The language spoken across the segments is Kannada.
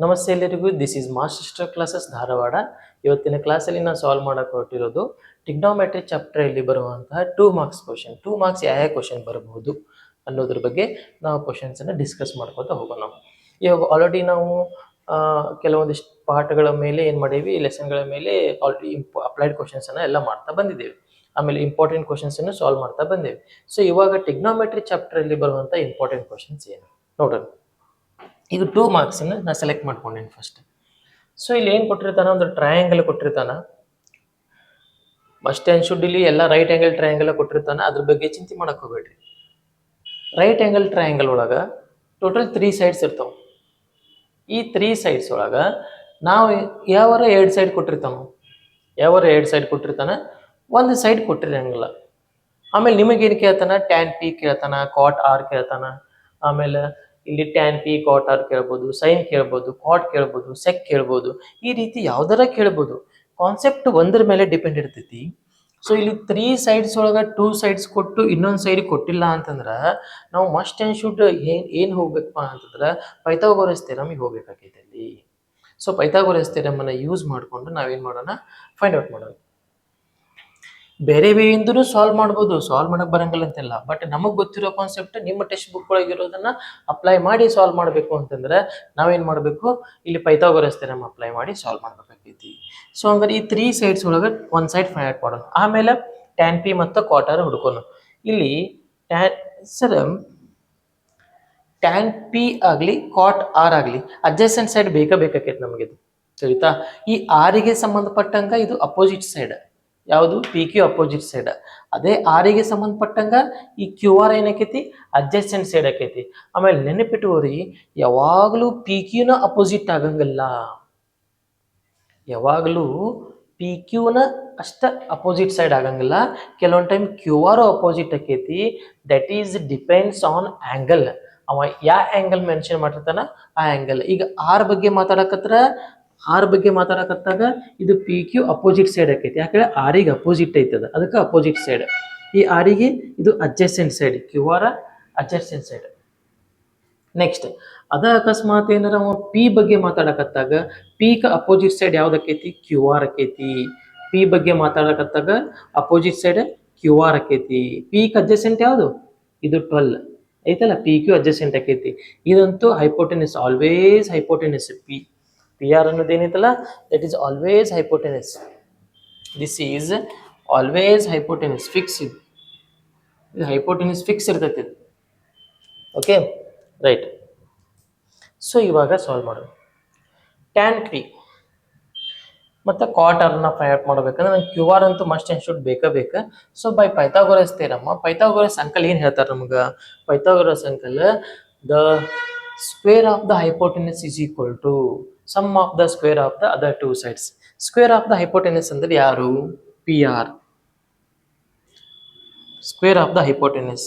ನಮಸ್ತೆ ಎಲ್ಲರಿಗೂ. This is master classes Dharwad. ಇವತ್ತಿನ ಕ್ಲಾಸಲ್ಲಿ ನಾನು ಸಾಲ್ವ್ ಮಾಡಕ್ಕೆ ಹೊರಟಿರೋದು ಟಿಗ್ನೋಮೆಟ್ರಿ ಚಾಪ್ಟರಲ್ಲಿ ಬರುವಂತಹ 2 ಮಾರ್ಕ್ಸ್ ಕ್ವಶನ್. 2 ಮಾರ್ಕ್ಸ್ ಯಾವ ಕ್ವಶನ್ ಬರಬಹುದು ಅನ್ನೋದ್ರ ಬಗ್ಗೆ ನಾವು ಕ್ವಶನ್ಸನ್ನು ಡಿಸ್ಕಸ್ ಮಾಡ್ಕೊತಾ ಹೋಗೋಣ. ಇವಾಗ ಆಲ್ರೆಡಿ ನಾವು ಕೆಲವೊಂದಿಷ್ಟು ಪಾಠಗಳ ಮೇಲೆ ಏನು ಮಾಡೀವಿ, ಲೆಸನ್ಗಳ ಮೇಲೆ ಆಲ್ರೆಡಿ ಅಪ್ಲೈಡ್ ಕ್ವಶನ್ಸನ್ನು ಎಲ್ಲ ಮಾಡ್ತಾ ಬಂದಿದ್ದೇವೆ. ಆಮೇಲೆ ಇಂಪಾರ್ಟೆಂಟ್ ಕ್ವಶನ್ಸನ್ನು ಸಾಲ್ವ್ ಮಾಡ್ತಾ ಬಂದೇವೆ. ಸೊ ಇವಾಗ ಟಿಗ್ನೋಮೆಟ್ರಿ ಚಾಪ್ಟರಲ್ಲಿ ಬರುವಂಥ ಇಂಪಾರ್ಟೆಂಟ್ ಕ್ವಶನ್ಸ್ ಏನು ನೋಡೋಣ. ಈಗ 2 ಮಾರ್ಕ್ಸನ್ನು ನಾನು ಸೆಲೆಕ್ಟ್ ಮಾಡ್ಕೊಂಡೇನೆ ಫಸ್ಟ್. ಸೊ ಇಲ್ಲಿ ಏನು ಕೊಟ್ಟಿರ್ತಾನೆ, ಒಂದು ಟ್ರಯಾಂಗಲ್ ಕೊಟ್ಟಿರ್ತಾನೆ. ಮಸ್ಟ್ ಆ್ಯಂಡ್ ಶುಡ್ ಇಲ್ಲಿ ಎಲ್ಲ ರೈಟ್ ಆ್ಯಂಗಲ್ ಟ್ರಯಾಂಗಲ್ ಕೊಟ್ಟಿರ್ತಾನೆ, ಅದ್ರ ಬಗ್ಗೆ ಚಿಂತೆ ಮಾಡಕ್ಕೆ ಹೋಗ್ಬೇಡ್ರಿ. ರೈಟ್ ಆ್ಯಂಗಲ್ ಟ್ರಯಾಂಗಲ್ ಒಳಗೆ ಟೋಟಲ್ 3 ಸೈಡ್ಸ್ ಇರ್ತಾವೆ. ಈ 3 ಸೈಡ್ಸ್ ಒಳಗೆ ನಾವು ಯಾವಾರ 2 ಸೈಡ್ ಕೊಟ್ಟಿರ್ತಾನೆ, ಒಂದು ಸೈಡ್ ಕೊಟ್ಟಿರಂಗಿಲ್ಲ. ಆಮೇಲೆ ನಿಮಗೇನು ಕೇಳ್ತಾನೆ, ಟ್ಯಾನ್ ಪಿ ಕೇಳ್ತಾನೆ, ಕಾಟ್ ಆರ್ ಕೇಳ್ತಾನೆ. ಆಮೇಲೆ ಇಲ್ಲಿ ಟ್ಯಾನ್ ಪಿ ಕಾಟ್ ಆರ್ ಕೇಳ್ಬೋದು, ಸೈನ್ ಕೇಳ್ಬೋದು, ಕಾಟ್ ಕೇಳ್ಬೋದು, ಸೆಕ್ ಕೇಳ್ಬೋದು. ಈ ರೀತಿ ಯಾವ್ದಾರ ಕೇಳ್ಬೋದು. ಕಾನ್ಸೆಪ್ಟ್ ಒಂದ್ರ ಮೇಲೆ ಡಿಪೆಂಡ್ ಇರ್ತೈತಿ. ಸೊ ಇಲ್ಲಿ 3 ಸೈಡ್ಸ್ ಒಳಗೆ 2 ಸೈಡ್ಸ್ ಕೊಟ್ಟು ಇನ್ನೊಂದು ಸೈಡ್ ಕೊಟ್ಟಿಲ್ಲ ಅಂತಂದ್ರೆ ನಾವು ಮಸ್ಟ್ ಆ್ಯಂಡ್ ಶುಡ್ ಏನು ಹೋಗ್ಬೇಕಪ್ಪ ಅಂತಂದ್ರೆ ಪೈಥಾಗೋರಸ್ ಥಿಯರಮಿಗೆ ಹೋಗ್ಬೇಕಾಗೈತೆ ಅಲ್ಲಿ. ಸೊ ಪೈಥಾಗೋರಸ್ ಥಿಯರಮನ್ನು ಯೂಸ್ ಮಾಡಿಕೊಂಡು ನಾವೇನು ಮಾಡೋಣ, ಫೈಂಡ್ ಔಟ್ ಮಾಡೋಣ. ಬೇರೆ ವೇಯಿಂದೂ ಸಾಲ್ವ್ ಮಾಡ್ಬೋದು, ಸಾಲ್ವ್ ಮಾಡಕ್ಕೆ ಬರಂಗಿಲ್ಲ ಅಂತಿಲ್ಲ. ಬಟ್ ನಮಗೆ ಗೊತ್ತಿರೋ ಕಾನ್ಸೆಪ್ಟ್ ನಿಮ್ಮ ಟೆಕ್ಸ್ಟ್ ಬುಕ್ ಒಳಗೆ ಇರೋದನ್ನ ಅಪ್ಲೈ ಮಾಡಿ ಸಾಲ್ವ್ ಮಾಡಬೇಕು ಅಂತಂದ್ರೆ ನಾವೇನು ಮಾಡಬೇಕು, ಇಲ್ಲಿ ಪೈಥಾಗೋರಸ್ ಥಿಯರಮ್ ಅಪ್ಲೈ ಮಾಡಿ ಸಾಲ್ವ್ ಮಾಡಬೇಕಾಗೈತಿ. ಸೊ ಹಂಗಾರೆ ಈ 3 ಸೈಡ್ಸ್ ಒಳಗೆ ಒಂದು ಸೈಡ್ ಫೈಂಡ್ ಔಟ್ ಮಾಡೋಣ. ಆಮೇಲೆ ಟ್ಯಾನ್ ಪಿ ಮತ್ತು ಕಾಟ್ ಆರ್ ಹುಡ್ಕೋಣ. ಇಲ್ಲಿ ಟ್ಯಾನ್ ಪಿ ಆಗಲಿ ಕಾಟ್ ಆರ್ ಆಗಲಿ ಅಡ್ಜಸೆಂಟ್ ಸೈಡ್ ಬೇಕಾಕೈತಿ ನಮಗೆ. ಇದು ತಿಳಿತಾ? ಈ ಆರಿಗೆ ಸಂಬಂಧಪಟ್ಟಂಗ ಇದು ಅಪೋಸಿಟ್ ಸೈಡ್. ಯಾವುದು? P Q opposite side. ಅದೇ ಆರಿಗೆ ಸಂಬಂಧಪಟ್ಟಂಗ ಈ ಕ್ಯೂ ಆರ್ ಏನಾಕೈತಿ, ಅಡ್ಜಸೆಂಟ್ ಸೈಡ್ ಆಕೈತಿ. ಆಮೇಲೆ ನೆನಪಿಟ್ಟುಕೋರಿ, ಯಾವಾಗಲೂ ಪಿ ಕ್ಯೂನ ಅಪೋಸಿಟ್ ಆಗಂಗಿಲ್ಲ. ಯಾವಾಗಲೂ ಪಿ ಕ್ಯೂನ ಅಷ್ಟ ಅಪೋಸಿಟ್ ಸೈಡ್ ಆಗಂಗಿಲ್ಲ. ಕೆಲವೊಂದು ಟೈಮ್ ಕ್ಯೂ ಆರ್ ಅಪೋಸಿಟ್ ಆಕೈತಿ. That is depends on angle. ಅವ ಯಾವ ಆ್ಯಂಗಲ್ ಮೆನ್ಷನ್ ಮಾಡಿರ್ತಾನ ಆ ಆ್ಯಂಗಲ್. ಈಗ ಆರ್ ಬಗ್ಗೆ ಮಾತಾಡಕತ್ತಾಗ ಇದು ಪಿ ಕ್ಯೂ ಅಪೋಸಿಟ್ ಸೈಡ್ ಆಕೈತಿ. ಯಾಕಂದ್ರೆ ಆರಿಗೆ ಅಪೋಸಿಟ್ ಐತದ, ಅದಕ್ಕೆ ಅಪೋಸಿಟ್ ಸೈಡ್. ಈ ಆರಿಗೆ ಇದು adjacent side, Q R adjacent side. Next ಅದ ಅಕಸ್ಮಾತ್ ಏನಾರ ನಾವು ಪಿ ಬಗ್ಗೆ ಮಾತಾಡಕತ್ತಾಗ ಪಿಕ ಅಪೋಸಿಟ್ ಸೈಡ್ ಯಾವ್ದಾಕೈತಿ, ಕ್ಯೂ ಆರ್ ಆಕೈತಿ. ಪಿ ಬಗ್ಗೆ ಮಾತಾಡಕತ್ತಾಗ ಅಪೋಸಿಟ್ ಸೈಡ್ ಕ್ಯೂ ಆರ್ ಆಕೈತಿ. ಪಿಕ್ ಅಡ್ಜಸೆಂಟ್ ಯಾವುದು? ಇದು 12 ಐತಲ್ಲ, ಪಿ ಕ್ಯೂ ಅಡ್ಜಸೆಂಟ್ ಆಕೈತಿ. ಇದಂತೂ hypotenuse, always hypotenuse. P R ಅನ್ನೋದು ಏನೈತಲ್ಲ, that is always hypotenuse. This is always hypotenuse, fix. ಇದು ಹೈಪೋಟೆನಸ್ ಫಿಕ್ಸ್ ಇರ್ತೈತಿ. Okay, right. ಸೊ ಇವಾಗ ಸಾಲ್ವ್ ಮಾಡೋಣ. ಟ್ಯಾನ್ ಪಿ ಮತ್ತು ಕಾಟ್ ಆರ್ನ ಫೈಂಡ್ ಔಟ್ ಮಾಡಬೇಕಂದ್ರೆ ನಂಗೆ ಕ್ಯೂ ಆರ್ ಅಂತೂ ಮಸ್ಟ್ ಆ್ಯಂಡ್ ಶುಡ್ ಬೇಕಾ. So by Pythagoras theorem, Pythagoras uncle ಏನು ಹೇಳ್ತಾರೆ ನಮ್ಗೆ? Pythagoras uncle, the square of the hypotenuse is equal to sum of the square of the other 2 sides. Square of the hypotenuse ಅಂದ್ರೆ ಯಾರು? P R. Square of the hypotenuse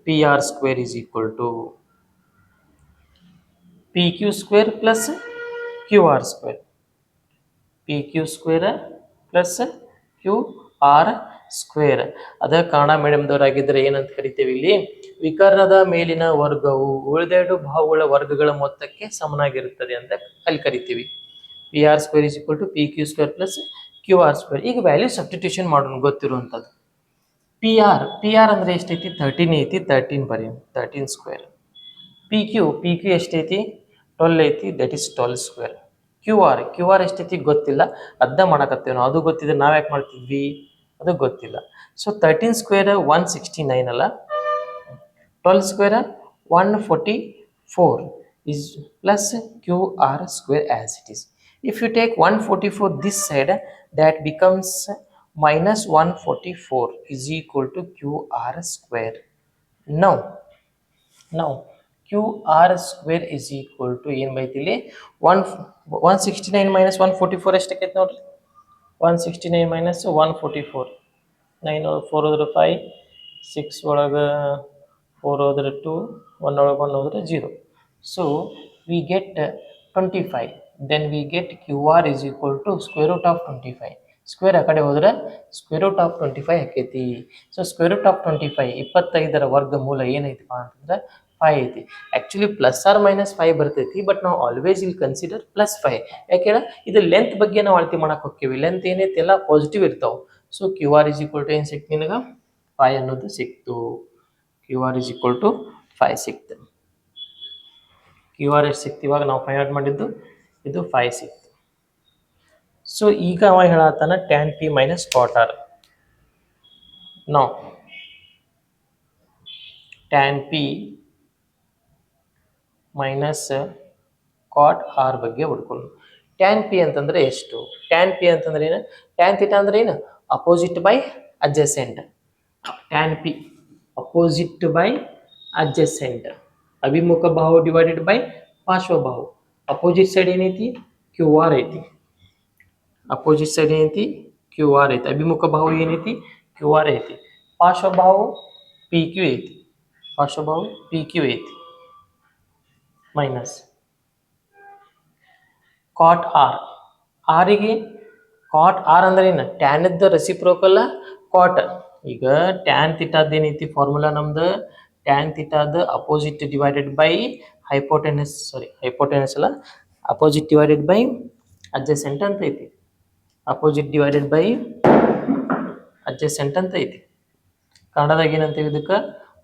P R square is equal to P Q square plus Q R square. P Q square plus Q R square. ಅದ ಕನ್ನಡ ಮೀಡಿಯಂದವರಾಗಿದ್ದರೆ ಏನಂತ ಕರಿತೇವೆ, ಇಲ್ಲಿ ವಿಕರ್ಣದ ಮೇಲಿನ ವರ್ಗವು ಉಳಿದೆರಡು ಬಾಹುಗಳ ವರ್ಗಗಳ ಮೊತ್ತಕ್ಕೆ ಸಮನಾಗಿರುತ್ತದೆ ಅಂತ ಅಲ್ಲಿ ಕರಿತೀವಿ. P R square is equal to P Q square plus Q R square. ಈಗ ವ್ಯಾಲ್ಯೂ ಸಬ್ಸ್ಟಿಟ್ಯೂಷನ್ ಮಾಡೋಣ ಗೊತ್ತಿರುವಂಥದ್ದು. ಪಿ ಆರ್ ಅಂದರೆ ಎಷ್ಟೈತಿ? 13 ಐತಿ. 13 ಬರೀ 13 ಸ್ಕ್ವೇರ್. ಪಿ ಕ್ಯೂ ಎಷ್ಟೈತಿ? 12 ಐತಿ. That is 12 square. Q R ಎಷ್ಟೈತಿ ಗೊತ್ತಿಲ್ಲ, ಅರ್ಧ ಮಾಡಕತ್ತೇವೆ ನಾವು. ಅದು ಗೊತ್ತಿದ್ರೆ ನಾವು ಯಾಕೆ ಮಾಡ್ತಿದ್ವಿ? ಅದು ಗೊತ್ತಿಲ್ಲ. ಸೊ 13 ಸ್ಕ್ವೇರ್ 169 ಅಲ್ಲ, 12 square 144 is plus QR square as it is. If you take 144 this side, that becomes minus 144 is equal to QR square. Now QR square is equal to ಏನು ಬೈತಿಲ್ಲಿ 169 minus 144 ಎಷ್ಟಕ್ಕೈತೆ ನೋಡ್ರಿ. 169 minus 144, 9 ಒಳಗೆ 4 ಹೋದ್ರೆ 5, 6 ಒಳಗೆ 4 ಹೋದ್ರೆ 2, 1 ಒಳಗೆ 1 ಹೋದ್ರೆ 0. So we get 25. Then we get QR is equal to square root of 25. Square ಆ ಕಡೆ ಹೋದ್ರೆ ಸ್ಕ್ವೇರ್ ರೂಟ್ ಆಫ್ 25 ಆಕೈತಿ. ಸೊ ಸ್ಕ್ವೇರ್ ರೂಟ್ ಆಫ್ 25 25ರ ವರ್ಗಮೂಲ ಏನೈತಪ್ಪ ಅಂತಂದ್ರೆ 5 ಐತಿ. ಆ್ಯಕ್ಚುಲಿ ಪ್ಲಸ್ ಆರ್ ಮೈನಸ್ 5 ಬರ್ತೈತಿ, ಬಟ್ ನಾವು ಆಲ್ವೇಸ್ ಇಲ್ಲಿ ಕನ್ಸಿಡರ್ +5. ಯಾಕೆ ಹೇಳ, ಇದು ಲೆಂತ್ ಬಗ್ಗೆ ನಾವು ಅಳತೆ ಮಾಡಕ್ಕೆ ಹೋಗ್ತೀವಿ. ಲೆಂತ್ ಏನೈತಿ ಎಲ್ಲ ಪಾಸಿಟಿವ್ ಇರ್ತಾವೆ. So Q R is equal to ಏನು ಸಿಕ್ತು ನಿನಗೆ, 5 ಅನ್ನೋದು ಸಿಕ್ತು. Q R is equal to 5 ಸಿಕ್ತು. ಕ್ಯೂ ಆರ್ ಎಷ್ಟು ಸಿಕ್ತು ಇವಾಗ ನಾವು ಫೈಂಡ್ ಔಟ್ ಮಾಡಿದ್ದು, ಇದು 5 ಸಿಕ್ತು. ಸೊ ಈಗ ಅವ ಹೇಳತ್ತಾನ tan P minus cot R. ನಾವು tan P minus cot R ಬಗ್ಗೆ ಹುಡ್ಕೊಳ್ಳು. ಟ್ಯಾನ್ ಪಿ ಅಂತಂದ್ರೆ ಎಷ್ಟು? ಟ್ಯಾನ್ ಪಿ ಅಂತಂದ್ರೆ ಏನು? ಟ್ಯಾನ್ ಥೀಟಾ ಅಂದ್ರೆ ಏನು? Opposite by adjacent. Tan P opposite by adjacent. ಅಭಿಮುಖ ಬಾಹು ಡಿವೈಡೆಡ್ ಬೈ ಪಾರ್ಶ್ವಬಾಹು. ಅಪೋಸಿಟ್ ಸೈಡ್ ಏನೈತಿ? ಕ್ಯೂ ಆರ್ ಐತಿ. ಅಪೋಸಿಟ್ ಸೈಡ್ ಏನೈತಿ? ಕ್ಯೂ ಆರ್ ಐತಿ. ಅಭಿಮುಖ ಬಾಹು ಏನೈತಿ? ಕ್ಯೂ ಆರ್ ಐತಿ. ಪಾರ್ಶ್ವಬಾಹು ಪಿ ಕ್ಯೂ ಐತಿ. ಪಾರ್ಶ್ವಬಾಹು ಪಿ ಕ್ಯೂ ಐತಿ. Minus cot R. ಆರಿಗೆ ಕಾಟ್ ಆರ್ ಅಂದ್ರೆ ಏನು? ಟ್ಯಾನದ್ದು ರೆಸಿಪ್ರೋಕಲ್ ಕಾಟ್. ಈಗ ಟ್ಯಾನ್ ಥೀಟಾದ ಏನೈತಿ ಫಾರ್ಮುಲಾ ನಮ್ದು? ಟ್ಯಾನ್ ಥೀಟಾದ opposite divided by hypotenuse, hypotenuse ಅಲ್ಲ, ಅಪೋಸಿಟ್ ಡಿವೈಡೆಡ್ ಬೈ ಅಡ್ಜಸೆಂಟ್ ಅಂತ ಐತಿ. ಅಪೋಸಿಟ್ ಡಿವೈಡೆಡ್ ಬೈ ಅಡ್ಜಸೆಂಟ್ ಅಂತ ಐತಿ. ಕನ್ನಡದಾಗ ಏನಂತೀವಿ ಇದಕ್ಕೆ?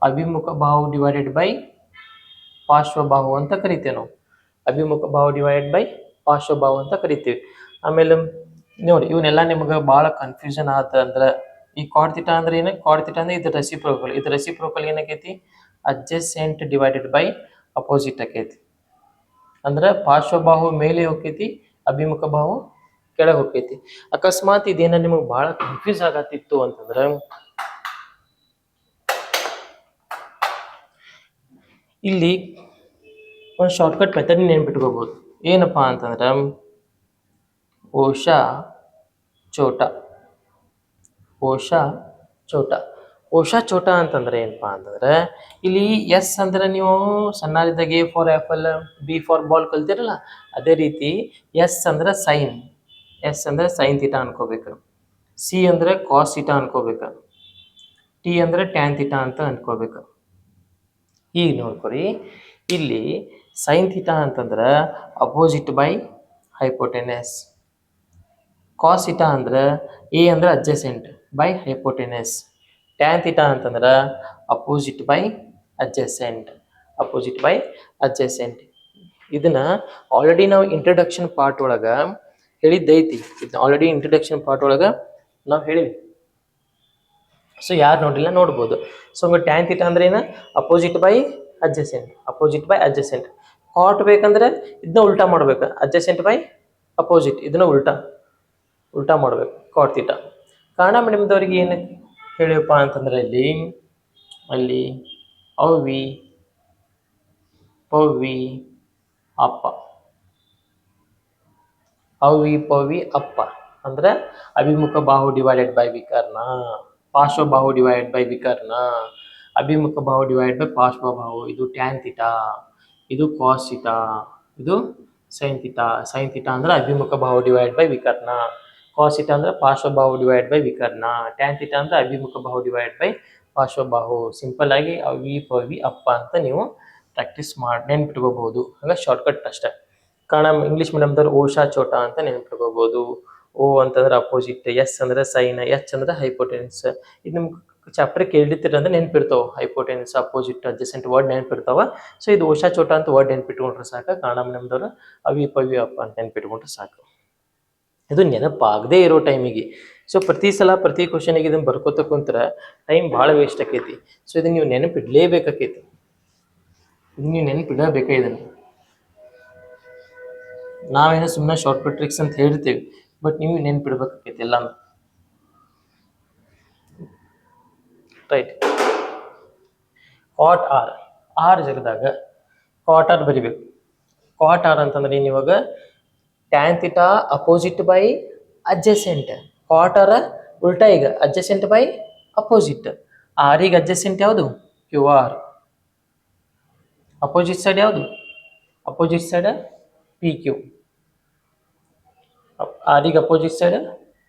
ಅಭಿಮುಖ ಬಾಹು ಡಿವೈಡೆಡ್ ಬೈ ಪಾರ್ಶ್ವಬಾಹು ಅಂತ ಕರಿತೇವೆ ನಾವು. ಅಭಿಮುಖ ಬಾಹು ಡಿವೈಡೆಡ್ ಬೈ ಪಾರ್ಶ್ವಬಾಹು ಅಂತ ಕರಿತೀವಿ. ಆಮೇಲೆ ನೋಡಿ, ಇವನ್ನೆಲ್ಲ ನಿಮ್ಗೆ ಭಾಳ ಕನ್ಫ್ಯೂಷನ್ ಆತ ಅಂದ್ರೆ, ಈ ಕಾಟ್ ಥೀಟಾ ಅಂದ್ರೆ ಏನು? ಕಾಟ್ ಥೀಟಾ ಅಂದ್ರೆ ಇದು ರೆಸಿಪ್ರೋಕಲ್. ಇದು ರೆಸಿಪ್ರೋಕಲ್ ಏನಾಕೈತಿ? ಅಡ್ಜಸೆಂಟ್ ಡಿವೈಡೆಡ್ ಬೈ ಅಪೋಸಿಟ್ ಆಕೈತಿ. ಅಂದ್ರೆ ಪಾರ್ಶ್ವಬಾಹು ಮೇಲೆ ಹೋಗ್ತೈತಿ, ಅಭಿಮುಖ ಬಾಹು ಕೆಳಗೆ ಹೋಗ್ತೈತಿ. ಅಕಸ್ಮಾತ್ ಇದೇನ ನಿಮಗೆ ಭಾಳ ಕನ್ಫ್ಯೂಸ್ ಆಗತ್ತಿತ್ತು ಅಂತಂದ್ರೆ, ಇಲ್ಲಿ ಒಂದು ಶಾರ್ಟ್ಕಟ್ ಮೆಥಡ್ ನೆನ್ಪಿಟ್ಕೋಬಹುದು. ಏನಪ್ಪಾ ಅಂತಂದ್ರೆ, ಓಷಾ ಚೋಟ. ಓಷಾ ಚೋಟ. ಓಷಾ ಚೋಟ ಅಂತಂದ್ರೆ ಏನಪ್ಪಾ ಅಂತಂದ್ರೆ, ಇಲ್ಲಿ ಎಸ್ ಅಂದ್ರೆ ನೀವು ಸಣ್ಣರಿದ್ದಾಗ A for apple, B for ball ಕಲ್ತಿರಲ್ಲ, ಅದೇ ರೀತಿ ಎಸ್ ಅಂದ್ರೆ ಸೈನ್. ಎಸ್ ಅಂದ್ರೆ ಸೈನ್ ಥೀಟಾ ಅನ್ಕೋಬೇಕು. ಸಿ ಅಂದ್ರೆ ಕಾಸ್ ಥೀಟಾ ಅನ್ಕೋಬೇಕು. ಟಿ ಅಂದ್ರೆ ಟ್ಯಾನ್ ಥೀಟಾ ಅಂತ ಅನ್ಕೋಬೇಕು. ಈಗ ನೋಡ್ಕೊರಿ, ಇಲ್ಲಿ ಸೈನ್ ಥೀಟಾ ಅಂತಂದ್ರೆ opposite by hypotenuse. Cos theta ಅಂದ್ರೆ ಎ ಅಂದ್ರೆ adjacent by hypotenuse. Tan theta ಅಂತಂದ್ರೆ opposite by adjacent. Opposite by adjacent. ಇದನ್ನ ಆಲ್ರೆಡಿ ನಾವು ಇಂಟ್ರಡಕ್ಷನ್ ಪಾರ್ಟ್ ಒಳಗೆ ಹೇಳಿದ್ದೈತಿ. ಇದನ್ನ ಆಲ್ರೆಡಿ ಇಂಟ್ರಡಕ್ಷನ್ ಪಾರ್ಟ್ ಒಳಗೆ ನಾವು ಹೇಳಿವಿ. ಸೊ ಯಾರು ನೋಡಿಲ್ಲ ನೋಡ್ಬೋದು. ಸೊ ಟ್ಯಾನ್ ಥೀಟಾ ಅಂದ್ರೆ ಏನು? Opposite by adjacent. Opposite by adjacent. Cot ಬೇಕಂದ್ರೆ ಇದನ್ನ ಉಲ್ಟಾ ಮಾಡ್ಬೇಕು. ಅಡ್ಜಸೆಂಟ್ ಬೈ ಅಪೋಸಿಟ್, ಇದನ್ನ ಉಲ್ಟಾ ಮಾಡ್ಬೇಕು. Cot theta. ಕನ್ನಡ ಮೀಡಿಯಮ್ದವ್ರಿಗೆ ಏನು ಹೇಳಿವಪ್ಪ ಅಂತಂದ್ರೆ, ಅಲ್ಲಿ ಅವ್ವಿ ಪವ್ವಿ ಅಪ್ಪ. ಅವ್ವಿ ಪವ್ವಿ ಅಪ್ಪ ಅಂದ್ರೆ ಅಭಿಮುಖ ಬಾಹು ಡಿವೈಡೆಡ್ ಬೈ ವಿಕರ್ಣ, ಪಾರ್ಶ್ವಬಾಹು ಡಿವೈಡೆಡ್ ಬೈ ವಿಕರ್ಣ, ಅಭಿಮುಖ ಬಾಹು ಡಿವೈಡೆಡ್ ಬೈ ಪಾರ್ಶ್ವಬಾಹು. ಇದು ಟ್ಯಾನ್ ಥೀಟಾ, ಇದು ಕಾಸ್ ಥೀಟಾ, ಇದು ಸೈನ್ ಥೀಟಾ. ಸೈನ್ ಥೀಟಾ ಅಂದ್ರೆ ಅಭಿಮುಖ ಬಾಹು ಡಿವೈಡ್ ಬೈ ವಿಕರ್ಣ, ಕಾಸ್ ಥೀಟಾ ಅಂದ್ರೆ ಪಾರ್ಶ್ವಬಾಹು ಡಿವೈಡ್ ಬೈ ವಿಕರ್ಣ, ಟ್ಯಾನ್ ಥೀಟಾ ಅಂದ್ರೆ ಅಭಿಮುಖ ಬಾಹು ಡಿವೈಡ್ ಬೈ ಪಾರ್ಶ್ವಬಾಹು. ಸಿಂಪಲ್ ಆಗಿ ಅವ್ವಿ ಪವ್ವಿ ಅಪ್ಪ ಅಂತ ನೀವು ಪ್ರಾಕ್ಟೀಸ್ ಮಾಡಿ ನೆನ್ಪಿಟ್ಕೋಬಹುದು. ಹಂಗೆ ಶಾರ್ಟ್ಕಟ್ ಅಷ್ಟೇ. ಕನ್ನಡ ಇಂಗ್ಲೀಷ್ ಮೀಡಿಯಮ್ದವ್ರು ಓಷಾ ಚೋಟ ಅಂತ ನೆನ್ಪಿಟ್ಕೋಬಹುದು. ಓ ಅಂತಂದ್ರೆ ಅಪೋಸಿಟ್, ಎಸ್ ಅಂದ್ರೆ ಸೈನ್, ಎಚ್ ಅಂದ್ರೆ ಹೈಪೋಟೆನ್ಸ್. ಇದು ನಿಮ್ಗೆ ಚಾಪ್ಟರ್ ಕೇಳಿರ್ತೀರ ಅಂದ್ರೆ ನೆನ್ಪಿರ್ತಾವ. ಹೈಪೋಟೆನ್ಸ್, ಅಪೋಸಿಟ್, ಅಡ್ಜಸೆಂಟ್ ವರ್ಡ್ ನೆನ್ಪಿರ್ತಾವ. ಸೊ ಇದು ಓಷಾ ಚೋಟ ಅಂತ ವರ್ಡ್ ನೆನ್ಪಿಟ್ಕೊಂಡ್ರೆ ಸಾಕು. ಕನ್ನಡ ಮೀಡಿಯಮ್ದವ್ರು ಅವಿ ಪವಿ ಅಪ್ಪ ಅಂತ ನೆನ್ಪಿಟ್ಕೊಂಡ್ರೆ ಸಾಕು. ಇದು ನೆನಪಾಗದೇ ಇರೋ ಟೈಮಿಗೆ. ಸೊ ಪ್ರತಿ ಸಲ ಪ್ರತಿ ಕ್ವಶನಿಗೆ ಇದನ್ನು ಬರ್ಕೋತ ಕುಂತ್ರೆ ಟೈಮ್ ಭಾಳ ವೇಸ್ಟ್ ಆಕೈತಿ. ಸೊ ಇದನ್ನು ನೀವು ನೆನಪಿಡ್ಲೇಬೇಕಾಕೈತಿ. ನೀವು ನೆನಪಿಡಬೇಕಾ ಇದನ್ನು. ನಾವೇನೋ ಸುಮ್ಮನೆ ಶಾರ್ಟ್ಕಟ್ ಟ್ರಿಕ್ಸ್ ಅಂತ ಹೇಳ್ತೀವಿ, ಬಟ್ ನೀವು ನೆನ್ಪಿಡ್ಬೇಕಾಕೈತಿ ಎಲ್ಲಾನು. ರೈಟ್. ಕಾಟ್ ಆರ್. ಆರ್ ಜಗದಾಗ ಕಾಟ್ ಆರ್ ಬರಿಬೇಕು. ಕಾಟ್ ಆರ್ ಅಂತಂದ್ರೆ ಏನು? ಇವಾಗ tan theta opposite by adjacent. Cot R ಉಲ್ಟಾ, ಈಗ ಅಡ್ಜಸೆಂಟ್ ಬೈ ಅಪೋಸಿಟ್. ಆರಿಗೆ ಅಡ್ಜಸೆಂಟ್ ಯಾವುದು? Q R. ಅಪೋಸಿಟ್ ಸೈಡ್ ಯಾವುದು? Opposite side P Q. ಆರಿಗೆ opposite side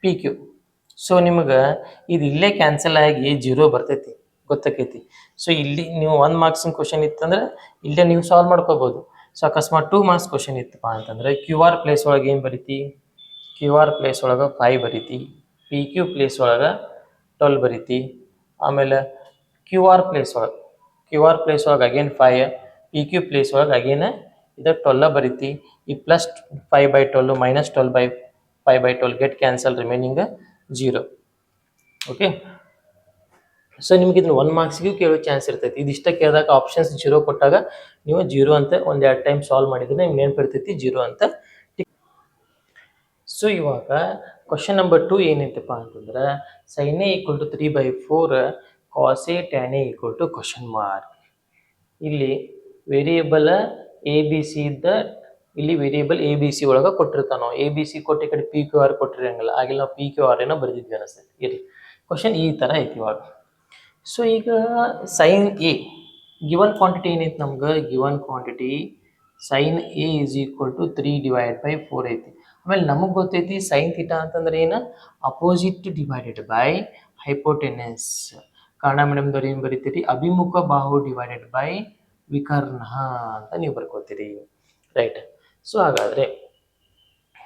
P Q. So ನಿಮಗೆ ಇದು ಇಲ್ಲೇ ಕ್ಯಾನ್ಸಲ್ ಆಗಿ 0 ಬರ್ತೈತಿ. ಗೊತ್ತಾಕೈತಿ. ಸೊ ಇಲ್ಲಿ ನೀವು 1 ಮಾರ್ಕ್ಸಿನ ಕ್ವಶನ್ ಇತ್ತಂದ್ರೆ ಇಲ್ಲೇ ನೀವು ಸಾಲ್ವ್ ಮಾಡ್ಕೋಬೋದು. ಸೊ ಅಕಸ್ಮಾತ್ 2 ಮಾರ್ಕ್ಸ್ ಕ್ವಶನ್ ಇತ್ತಪ್ಪ ಅಂತಂದ್ರೆ ಕ್ಯೂ ಆರ್ ಪ್ಲೇಸ್ ಒಳಗೆ ಏನು ಬರೀತಿ, ಕ್ಯೂ ಆರ್ ಪ್ಲೇಸ್ ಒಳಗೆ 5 ಬರೀತಿ, ಪಿ ಕ್ಯೂ ಪ್ಲೇಸ್ ಒಳಗೆ 12 ಬರೀತಿ, ಆಮೇಲೆ ಕ್ಯೂ ಆರ್ ಪ್ಲೇಸ್ ಒಳಗೆ ಅಗೇನ್ 5, ಪಿ ಕ್ಯೂ ಪ್ಲೇಸ್ ಒಳಗೆ ಅಗೇನ್ ಇದು 12 ಬರೀತಿ. ಈ plus 5/12 minus 12/5/12 get cancel remaining 0. Okay. So ನಿಮ್ಗೆ ಇದನ್ನ 1 ಮಾರ್ಕ್ಸಿಗೂ ಕೇಳೋ ಚಾನ್ಸ್ ಇರ್ತೈತಿ. ಇದಿಷ್ಟ ಕೇಳಿದಾಗ ಆಪ್ಷನ್ಸ್ 0 ಕೊಟ್ಟಾಗ ನೀವು 0 ಅಂತ ಒಂದೆರಡು ಟೈಮ್ ಸಾಲ್ವ್ ಮಾಡಿದ್ರೆ ನಿಮ್ಗೆ ನೆನಪಿರ್ತೈತಿ 0 ಅಂತ. ಸೊ ಇವಾಗ ಕ್ವಶನ್ ನಂಬರ್ 2 ಏನೈತಪ್ಪ ಅಂತಂದ್ರೆ sin A = 3/4 cos A tan A = question mark. ಇಲ್ಲಿ ವೇರಿಯೇಬಲ್ ಎ ಬಿ ಸಿ ಇದ್ದ ಇಲ್ಲಿ ವೇರಿಯೇಬಲ್ ಎ ಬಿ ಸಿ ಒಳಗೆ ಕೊಟ್ಟಿರ್ತಾನೋ, ಎ ಬಿ ಸಿ ಕೊಟ್ಟು ಈ ಕಡೆ ಪಿ ಕ್ಯೂ ಆರ್ ಕೊಟ್ಟಿರಂಗಿಲ್ಲ, ಆಗಿಲ್ಲ ನಾವು ಪಿ ಕ್ಯೂ ಆರ್ ಏನೋ ಬರೆದಿದ್ವಿ ಅನಿಸ್ತೈತಿ. ಇರಲಿ, ಕ್ವಶನ್ ಈ ಥರ ಐತಿ ಇವಾಗ. ಸೊ ಈಗ ಸೈನ್ ಎ ಗಿವನ್ ಕ್ವಾಂಟಿಟಿ ಏನೈತಿ ನಮ್ಗೆ, ಗಿವನ್ ಕ್ವಾಂಟಿಟಿ ಸೈನ್ ಎ = 3/4 ಐತಿ. ಆಮೇಲೆ ನಮಗೆ ಗೊತ್ತೈತಿ ಸೈನ್ ಥೀಟಾ ಅಂತಂದ್ರೆ ಏನು, opposite divided by hypotenuse. Kannada ಮೀಡಿಯಮ್ದವ್ರು ಏನು ಬರೀತೀರಿ, ಅಭಿಮುಖ ಬಾಹು ಡಿವೈಡೆಡ್ ಬೈ ವಿಕರ್ಣ ಅಂತ ನೀವು ಬರ್ಕೋತೀರಿ, ರೈಟ್. ಸೊ ಹಾಗಾದರೆ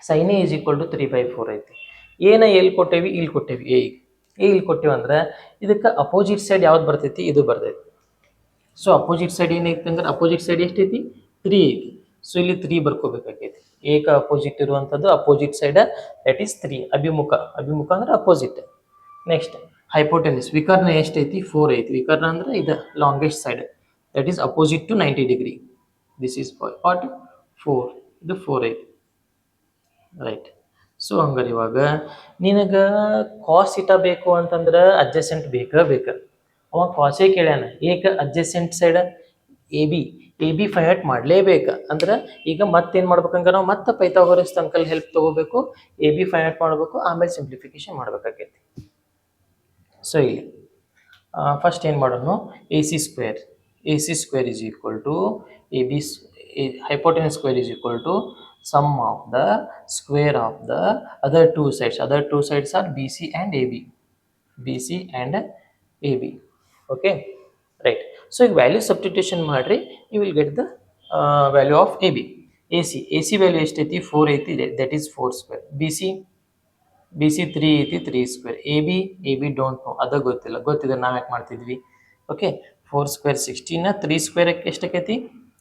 ಸೈನ್ ಎ = 3/4 ಐತಿ. ಏನ ಎಲ್ಲಿ ಕೊಟ್ಟೇವಿ, ಇಲ್ಲಿ ಕೊಟ್ಟೇವಿ, ಎ ಇಲ್ಲಿ ಕೊಟ್ಟೇವಿ ಅಂದ್ರೆ ಇದಕ್ಕೆ ಅಪೋಸಿಟ್ ಸೈಡ್ ಯಾವ್ದು ಬರ್ತೈತಿ, ಇದು ಬರ್ತೈತಿ. ಸೊ ಅಪೋಸಿಟ್ ಸೈಡ್ ಏನೈತಿ ಅಂದ್ರೆ ಅಪೋಸಿಟ್ ಸೈಡ್ ಎಷ್ಟೈತಿ, 3 ಐತಿ. ಸೊ ಇಲ್ಲಿ 3 ಬರ್ಕೋಬೇಕಾಗೈತಿ. ಏಕ ಅಪೋಸಿಟ್ ಇರುವಂಥದ್ದು ಅಪೋಸಿಟ್ ಸೈಡ್ ದಟ್ ಈಸ್ 3. ಅಭಿಮುಖ ಅಂದ್ರೆ ಅಪೋಸಿಟ್. ನೆಕ್ಸ್ಟ್ ಹೈಪೋಟೆನಿಸ್ ವಿಕರ್ಣ ಎಷ್ಟೈತಿ, 4 ಐತಿ. ವಿಕರ್ಣ ಅಂದ್ರೆ ಇದು longest side that is opposite to 90 degree. This is what 4, ಇದು 4 ಐತಿ, ರೈಟ್. ಸೊ ಹಂಗಾರೆ ಇವಾಗ ನಿನಗೆ ಕಾಸ್ ಥೀಟಾ ಬೇಕು ಅಂತಂದ್ರೆ ಅಡ್ಜಸೆಂಟ್ ಬೇಕು. ಅವ ಕಾಸೇ ಕೇಳ್ಯಾನ, ಏಕ adjacent side A B find ಮಾಡಲೇಬೇಕು. ಅಂದ್ರೆ ಈಗ ಮತ್ತೇನು ಮಾಡ್ಬೇಕಂದ್ರೆ ನಾವು ಮತ್ತೆ ಪೈಥಾಗೋರಸ್ ಅಂಕಲ್ ಹೆಲ್ಪ್ ತಗೋಬೇಕು, ಎ ಬಿ ಫೈಂಡ್ ಮಾಡಬೇಕು, ಆಮೇಲೆ ಸಿಂಪ್ಲಿಫಿಕೇಶನ್ ಮಾಡ್ಬೇಕಾಗೈತಿ. ಸೊ ಇಲ್ಲಿ ಫಸ್ಟ್ ಏನು ಮಾಡೋಣ, A C square is equal to A B hypotenuse square is equal to sum of the square of the other two sides are BC and AB. Okay, right. So if value substitution ಮಾಡ್ರಿ you will get the value of AB. AC value ಎಷ್ಟೈತಿ, 4 ಐತಿ, that is 4 square. BC 3 ಐತಿ, 3 square. AB don't know, ಅದ ಗೊತ್ತಿದ್ರೆ ನಾವು ಯಾಕೆ ಮಾಡ್ತಿದ್ವಿ. ಓಕೆ, 4 square 16, 3 square ಎಷ್ಟಕ್ಕೈತಿ,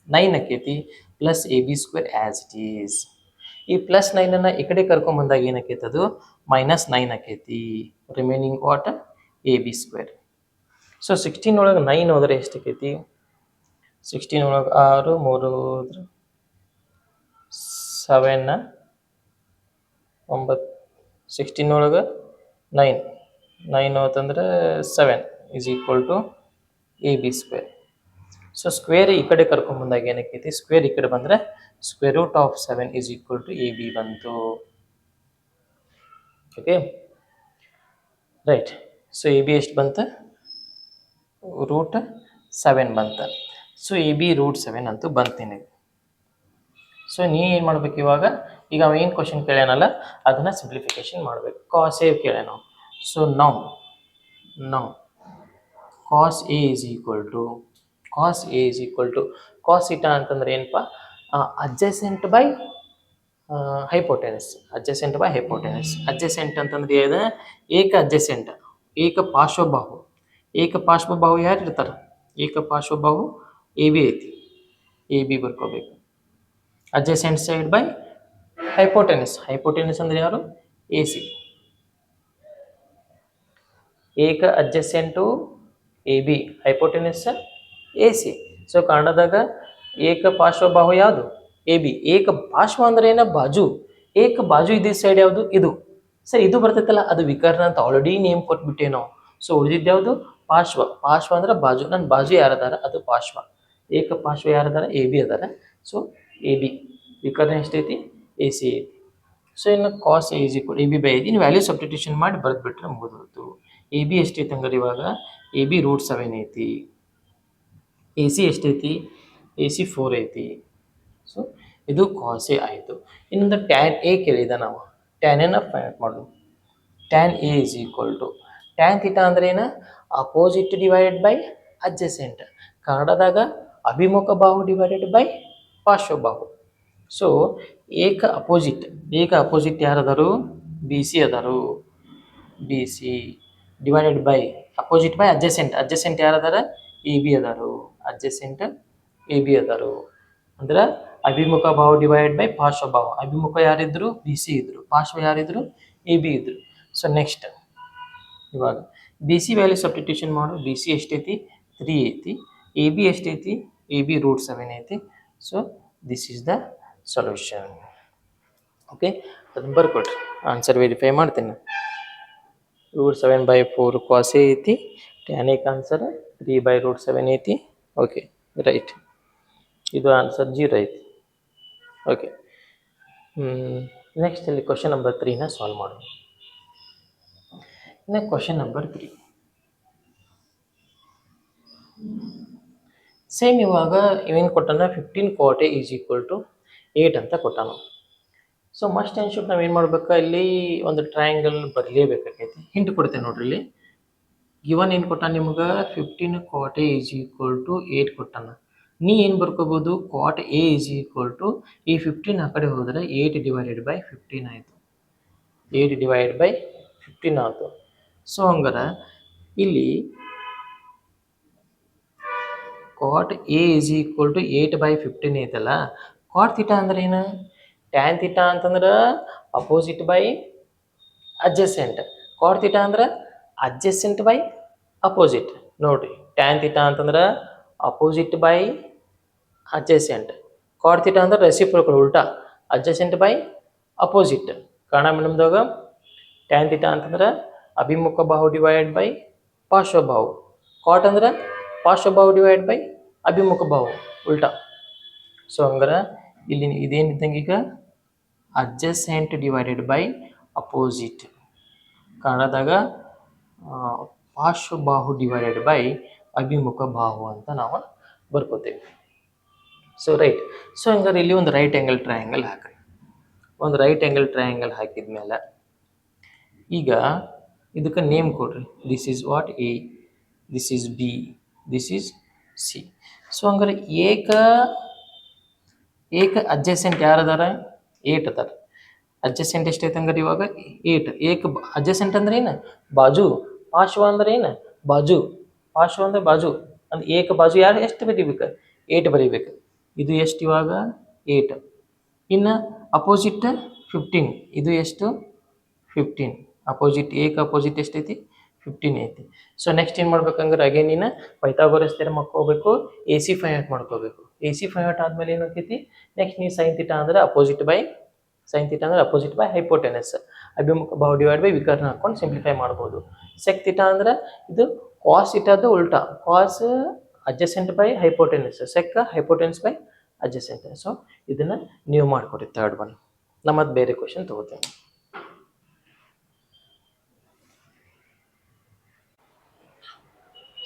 9 ಆಕೈತಿ, plus A B square as it is. ಈ ಪ್ಲಸ್ 9 ಈ ಕಡೆ ಕರ್ಕೊಂಬಂದಾಗ ಏನಕ್ಕೈತೆ, ಅದು -9 ಆಕೈತಿ. Remaining what, A B square. So 16 ಒಳಗೆ 9 ಹೋದ್ರೆ ಎಷ್ಟಕ್ಕೈತಿ, 16 ಒಳಗೆ 6, 3 ಹೋದ್ರೆ 7, 9, 16 ಒಳಗೆ 9 ಹೋತಂದ್ರೆ 7 is equal to A B square. So square ಈ ಕಡೆ ಕರ್ಕೊಂಬಂದಾಗ ಏನಕ್ಕೈತಿ, ಸ್ಕ್ವೇರ್ ಈ ಕಡೆ ಬಂದರೆ square root of 7 is equal to A B ಬಂತು. Okay, right. So A B ಎಷ್ಟು ಬಂತು, ರೂಟ್ 7 ಬಂತು. ಸೊ ಎ ಬಿ ರೂಟ್ 7 ಅಂತೂ ಬಂತು ನಿನಗೆ. ಸೊ ನೀ ಏನು ಮಾಡ್ಬೇಕು ಇವಾಗ, ಈಗ ಅವ ಏನು ಕ್ವಶನ್ ಕೇಳ್ಯಾನಲ್ಲ ಅದನ್ನು ಸಿಂಪ್ಲಿಫಿಕೇಶನ್ ಮಾಡಬೇಕು. ಕಾಸ್ ಎ ಕೇಳ್ಯಾನ. ಸೊ ನಾವು cos A is equal to cos theta ಅಂತಂದ್ರೆ ಏನಪ್ಪ, ಅಡ್ಜಸೆಂಟ್ ಬೈ ಹೈಪೋಟೆನಸ್. ಅಡ್ಜಸೆಂಟ್ ಅಂತಂದ್ರೆ ಏನು, ಏಕ ಅಡ್ಜಸೆಂಟ್, ಏಕ ಪಾರ್ಶ್ವಬಾಹು ಯಾರು ಇರ್ತಾರೆ, ಏಕ ಪಾರ್ಶ್ವಬಾಹು ಎ ಬಿ ಐತಿ, ಎ ಬಿ ಬರ್ಕೋಬೇಕು. ಅಡ್ಜಸೆಂಟ್ ಸೈಡ್ ಬೈ ಹೈಪೋಟೆನಸ್ ಅಂದ್ರೆ ಯಾರು, ಎ ಸಿ. ಏಕ adjacent A B, hypotenuse A C. So ಕನ್ನಡದಾಗ ಏಕ ಪಾರ್ಶ್ವಬಾಹು ಯಾವುದು, ಎ ಬಿ. ಏಕ ಪಾರ್ಶ್ವ ಅಂದ್ರೆ ಏನ, ಬಾಜು. ಏಕ ಬಾಜು ಇದ್ದ ಸೈಡ್ ಯಾವುದು, ಇದು. ಸರ್ ಇದು ಬರ್ತೈತಲ್ಲ ಅದು ವಿಕರ್ಣ ಅಂತ ಆಲ್ರೆಡಿ ನೇಮ್ ಕೊಟ್ಬಿಟ್ಟೆ ನಾವು. ಸೊ ಉಳಿದಿದ್ದು ಯಾವುದು, ಪಾರ್ಶ್ವ ಅಂದ್ರೆ ಬಾಜು. ನನ್ನ ಬಾಜು ಯಾರದಾರ ಅದು ಪಾರ್ಶ್ವ. ಏಕ ಪಾರ್ಶ್ವ ಯಾರದಾರ, ಎ ಬಿ ಅದಾರ. ಸೊ ಎ ಬಿ ವಿಕರ್ಣ ಎಷ್ಟೈತಿ, ಎ ಸಿ ಐತಿ. ಸೊ ಇನ್ನು cos A is equal A B by ಇನ್ನು ವ್ಯಾಲ್ಯೂ ಸಬ್ಸ್ಟಿಟ್ಯೂಷನ್ ಮಾಡಿ ಬರೆದ್ಬಿಟ್ರೆ ಮುಗಿದೋಯ್ತು. ಎ ಬಿ ಎಷ್ಟೈತಿ ಹಂಗಾರೆ ಇವಾಗ, ಎ ಬಿ ರೂಟ್ 7 ಐತಿ. ಎ ಸಿ ಎಷ್ಟೈತಿ, ಎ ಸಿ 4 ಐತಿ. ಸೊ ಇದು ಕಾಸ್ ಎ ಆಯಿತು. ಇನ್ನೊಂದು ಟ್ಯಾನ್ ಎ ಕೇಳಿದ ನಾವು, ಟ್ಯಾನ್ ಎನ ಫೈಂಡ್ ಮಾಡೋದು. Tan A is equal to tan theta ಅಂದ್ರೆ ಏನು, ಅಪೋಸಿಟ್ ಡಿವೈಡೆಡ್ ಬೈ ಅಡ್ಜಸೆಂಟ್. ಕನ್ನಡದಾಗ ಅಭಿಮುಖ ಬಾಹು ಡಿವೈಡೆಡ್ ಬೈ ಪಾರ್ಶ್ವಬಾಹು. ಸೊ ಏಕ ಅಪೋಸಿಟ್ ಯಾರದಾರು? ಬಿ ಸಿ ಅದಾರು. B C divided by opposite by adjacent ಯಾರದಾರ? ಎ ಬಿ ಅದಾರು. ಅಡ್ಜಸೆಂಟ್ ಎ ಬಿ ಅದಾರು ಅಂದ್ರೆ ಅಭಿಮುಖ ಬಾಹು ಡಿವೈಡೆಡ್ ಬೈ ಪಾರ್ಶ್ವಬಾಹು. ಅಭಿಮುಖ ಯಾರಿದ್ರು? ಬಿ ಸಿ ಇದ್ರು. ಪಾರ್ಶ್ವ ಯಾರಿದ್ರು? ಎ ಬಿ ಇದ್ರು. ಸೊ ನೆಕ್ಸ್ಟ್ ಇವಾಗ ಬಿ ಸಿ ವ್ಯಾಲ್ಯೂ ಸಬ್ಸ್ಟಿಟ್ಯೂಷನ್ ಮಾಡು. ಬಿ ಸಿ ಎಷ್ಟೈತಿ? 3 ಐತಿ. ಎ ಬಿ ಎಷ್ಟೈತಿ? ಎ ಬಿ √7 ಐತಿ. So this is the solution. Okay, ಅದನ್ನ ಬರ್ಕೊಡ್ರಿ. ಆನ್ಸರ್ ವೆರಿಫೈ ಮಾಡ್ತೀನಿ. √7/4 cos A ಐತಿ. tan A ಆನ್ಸರ್ 3/√7 ಐತಿ. Okay right. ಇದು ಆನ್ಸರ್ 0 ಐತಿ. ಓಕೆ, ನೆಕ್ಸ್ಟ್ ಇಲ್ಲಿ ಕ್ವಶನ್ ನಂಬರ್ 3ನ ಸಾಲ್ವ್ ಮಾಡೋಣ. ಕ್ವಶನ್ ನಂಬರ್ 3 ಸೇಮ್ ಇವಾಗ ಇವೇನು ಕೊಟ್ಟಾನ? 15 cot A = 8 ಅಂತ ಕೊಟ್ಟಾನ. ಸೊ ಮಸ್ಟ್ ಆ್ಯಂಡ್ ಶುಡ್ ನಾವೇನು ಮಾಡ್ಬೇಕು? ಇಲ್ಲಿ ಒಂದು ಟ್ರಯಾಂಗಲ್ ಬರಲೇಬೇಕಾಗೈತಿ. ಹಿಂಟ್ ಕೊಡ್ತೇನೆ ನೋಡ್ರಿ. ಇಲ್ಲಿ ಗಿವನ್ ಏನು ಕೊಟ್ಟಾನ ನಿಮ್ಗೆ? 15 cot A = 8 ಕೊಟ್ಟಾನ. ನೀ ಏನು ಬರ್ಕೋಬೋದು? cot A = ಈ 15 ಆ ಕಡೆ ಹೋದರೆ 8/15 ಆಯಿತು. 8/15 ಆಯಿತು. ಸೊ ಹಂಗಾರೆ ಇಲ್ಲಿ cot A = 8/15 ಐತಲ್ಲ. cot θ ಅಂದ್ರೆ ಏನು? tan θ ಅಂತಂದ್ರೆ ಅಪೋಸಿಟ್ ಬೈ ಅಡ್ಜಸೆಂಟ್. cot θ ಅಂದ್ರೆ ಅಡ್ಜಸೆಂಟ್ ಬೈ ಅಪೋಸಿಟ್. ನೋಡ್ರಿ, tan θ ಅಂತಂದ್ರೆ ಅಪೋಸಿಟ್ ಬೈ ಅಡ್ಜಸೆಂಟ್. cot θ ಅಂದ್ರೆ ರೆಸಿಪ್ರೋಕಲ್, ಉಲ್ಟಾ, ಅಡ್ಜಸೆಂಟ್ ಬೈ ಅಪೋಸಿಟ್. ಕನ್ನಡ ಮೀಡಿಯಮ್ದಾಗ tan θ ಅಂತಂದ್ರೆ ಅಭಿಮುಖ ಬಾಹು ಡಿವೈಡೆಡ್ ಬೈ ಪಾರ್ಶ್ವಬಾಹು. cot ಅಂದ್ರೆ ಪಾರ್ಶ್ವಬಾಹು ಡಿವೈಡ್ ಬೈ ಅಭಿಮುಖ ಬಾಹು, ಉಲ್ಟಾ. ಸೊ ಹಂಗಾರೆ ಇಲ್ಲಿ ಇದೇನಿದ್ದಂಗೆ ಈಗ ಅಡ್ಜಸೆಂಟ್ ಡಿವೈಡೆಡ್ ಬೈ ಅಪೋಸಿಟ್. ಕನ್ನಡದಾಗ ಪಾರ್ಶ್ವಬಾಹು ಡಿವೈಡೆಡ್ ಬೈ ಅಭಿಮುಖ ಬಾಹು ಅಂತ ನಾವು ಬರ್ಕೋತೇವೆ. So right. ಸೊ ಹಂಗಾರೆ ಇಲ್ಲಿ ಒಂದು ರೈಟ್ ಆ್ಯಂಗಲ್ ಟ್ರಯಾಂಗಲ್ ಹಾಕ್ರಿ. ಒಂದು ರೈಟ್ ಆ್ಯಂಗಲ್ ಟ್ರಯಾಂಗಲ್ ಹಾಕಿದ್ಮೇಲೆ ಈಗ ಇದಕ್ಕೆ ನೇಮ್ ಕೊಡ್ರಿ. This is what? A, this is B, this is C. So ಹಂಗಾರೆ ಏಕ ಅಡ್ಜಸೆಂಟ್ ಯಾರದಾರ? 8 ಅದಾರ. ಅಡ್ಜಸೆಂಟ್ ಎಷ್ಟೈತೆ ಹಂಗಾರೆ ಇವಾಗ? 8. ಏಕ ಅಡ್ಜಸೆಂಟ್ ಅಂದ್ರೆ ಏನು? ಬಾಜು. ಪಾರ್ಶ್ವ ಅಂದ್ರೆ ಏನು? ಬಾಜು. ಪಾರ್ಶ್ವ ಅಂದ್ರೆ ಬಾಜು. ಅಂದ್ರೆ ಏಕ ಬಾಜು ಯಾರು? ಎಷ್ಟು ಬರೀಬೇಕು? 8 ಬರೀಬೇಕು. ಇದು ಎಷ್ಟು ಇವಾಗ? 8. ಇನ್ನು ಅಪೋಸಿಟ್ 15. ಇದು ಎಷ್ಟು? 15. ಅಪೋಸಿಟ್, ಏಕ ಅಪೋಸಿಟ್ ಎಷ್ಟೈತಿ? 15 ಐತಿ. ಸೊ ನೆಕ್ಸ್ಟ್ ಏನು ಮಾಡ್ಬೇಕಂದ್ರೆ ಅಗೇನ್ ನೀನು ಪೈಥಾಗೋರಸ್ ಥಿಯರಮ್ ಮಾಡ್ಕೋಬೇಕು. AC ಫೈಂಡ್ ಔಟ್ ಮಾಡ್ಕೋಬೇಕು. AC ಫೈಂಡ್ ಔಟ್ ಆದಮೇಲೆ ಏನಾಗ್ತೈತಿ? ನೆಕ್ಸ್ಟ್ ನೀವು sin θ ಅಂದ್ರೆ ಅಪೋಸಿಟ್ ಬೈ ಹೈಪೋಟೆನಸ್. ಅಭಿಮುಖ ಬಾಹು ಡಿವೈಡ್ ಬೈ ವಿಕರ್ಣ ಹಾಕೊಂಡು ಸಿಂಪ್ಲಿಫೈ ಮಾಡ್ಬೋದು. sec θ ಅಂದ್ರೆ ಇದು cos θ ಉಲ್ಟಾ, cos adjacent by hypotenuse, sec hypotenuse by adjacent. So ಇದನ್ನು ನೀವು ಮಾಡ್ಕೊಡಿ. ಥರ್ಡ್ ಒನ್ ನಮ್ಮದು ಬೇರೆ ಕ್ವಶನ್ ತಗೋತೇನೆ.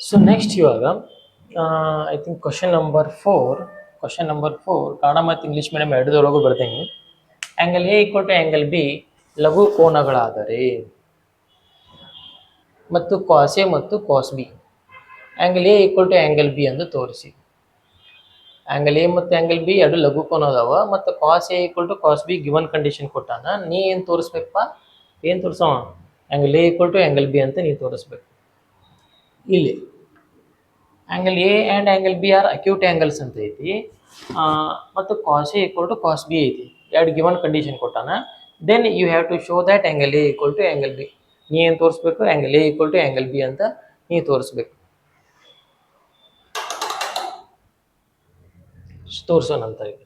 ಸೊ ನೆಕ್ಸ್ಟ್ ಇವಾಗ I think question number 4 Kannada ಮತ್ತು ಇಂಗ್ಲೀಷ್ ಮೀಡಿಯಂ ಎರಡರೊಳಗೂ ಬರ್ತೀನಿ. ಆ್ಯಂಗಲ್ A = ಆ್ಯಂಗಲ್ B ಲಘು ಕೋನಗಳಾದರೆ ಮತ್ತು cos A ಮತ್ತು cos B. Angle A = angle B ಎಂದು ತೋರಿಸಿ. ಆ್ಯಂಗಲ್ A ಮತ್ತು ಆ್ಯಂಗಲ್ B ಎರಡು ಲಘು ಕೋನ ಅದಾವ ಮತ್ತು cos A = cos B given condition ಕೊಟ್ಟಾನ. ನೀ ಏನು ತೋರಿಸ್ಬೇಕಪ್ಪ? ಏನು ತೋರಿಸೋ? ಆ್ಯಂಗಲ್ A = ಆ್ಯಂಗಲ್ B ಅಂತ ನೀ ತೋರಿಸ್ಬೇಕು. ಇಲ್ಲಿ angle A and angle B are acute angles ಅಂತ ಐತಿ. ಮತ್ತು cos A = cos B ಐತಿ. ಎರಡು ಗಿವನ್ ಕಂಡೀಷನ್ ಕೊಟ್ಟಾನ. Then you have to show that angle A = angle B. ನೀ ಏನು ತೋರಿಸ್ಬೇಕು? ಆ್ಯಂಗಲ್ A = ಆ್ಯಂಗಲ್ B ಅಂತ ನೀ ತೋರಿಸ್ಬೇಕು. ತೋರಿಸೋಣಂತ ಈಗ.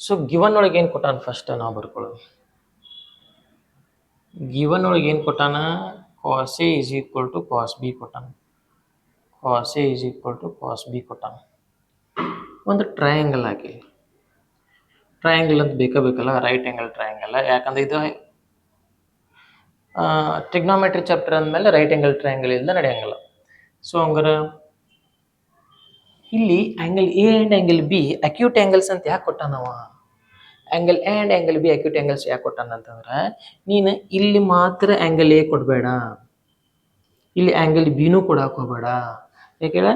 ಸೊ ಗಿವನ್ ಒಳಗೆ ಏನು ಕೊಟ್ಟಾನ ಫಸ್ಟ್ ನಾವು ಬರ್ಕೊಳ್ಳೋದು. ಗಿವನ್ ಒಳಗೆ ಏನು ಕೊಟ್ಟಾನ? cos A = cos B ಕೊಟ್ಟಾನ. cos A = cos B ಕೊಟ್ಟಾನ. ಒಂದು ಟ್ರಯಾಂಗಲ್ ಹಾಕಿ. ಟ್ರಯಾಂಗಲ್ ಅಂತ ಬೇಕಲ್ಲ, ರೈಟ್ ಆ್ಯಂಗಲ್ ಟ್ರಯಾಂಗಲ್. ಯಾಕಂದ್ರೆ ಇದು ಟ್ರಿಗ್ನೋಮೆಟ್ರಿ ಚಾಪ್ಟರ್ ಅಂದಮೇಲೆ ರೈಟ್ ಆ್ಯಂಗಲ್ ಟ್ರಯಾಂಗಲ್ ಇಲ್ಲದೆ ನಡೆಯಂಗಿಲ್ಲ. ಸೊ ಹಂಗಾರೆ ಇಲ್ಲಿ angle A and angle B acute angles ಅಂತ ಯಾಕೆ ಕೊಟ್ಟಾನವ? Angle A and angle B acute angles ಯಾಕೆ ಕೊಟ್ಟಾನ ಅಂತಂದ್ರೆ ನೀನು ಇಲ್ಲಿ ಮಾತ್ರ ಆ್ಯಂಗಲ್ A ಕೊಡಬೇಡ. ಇಲ್ಲಿ ಆ್ಯಂಗಲ್ ಬಿನೂ ಕೊಡಕ್ಕೆ ಹೋಗಬೇಡ. ಯಾಕೆಳ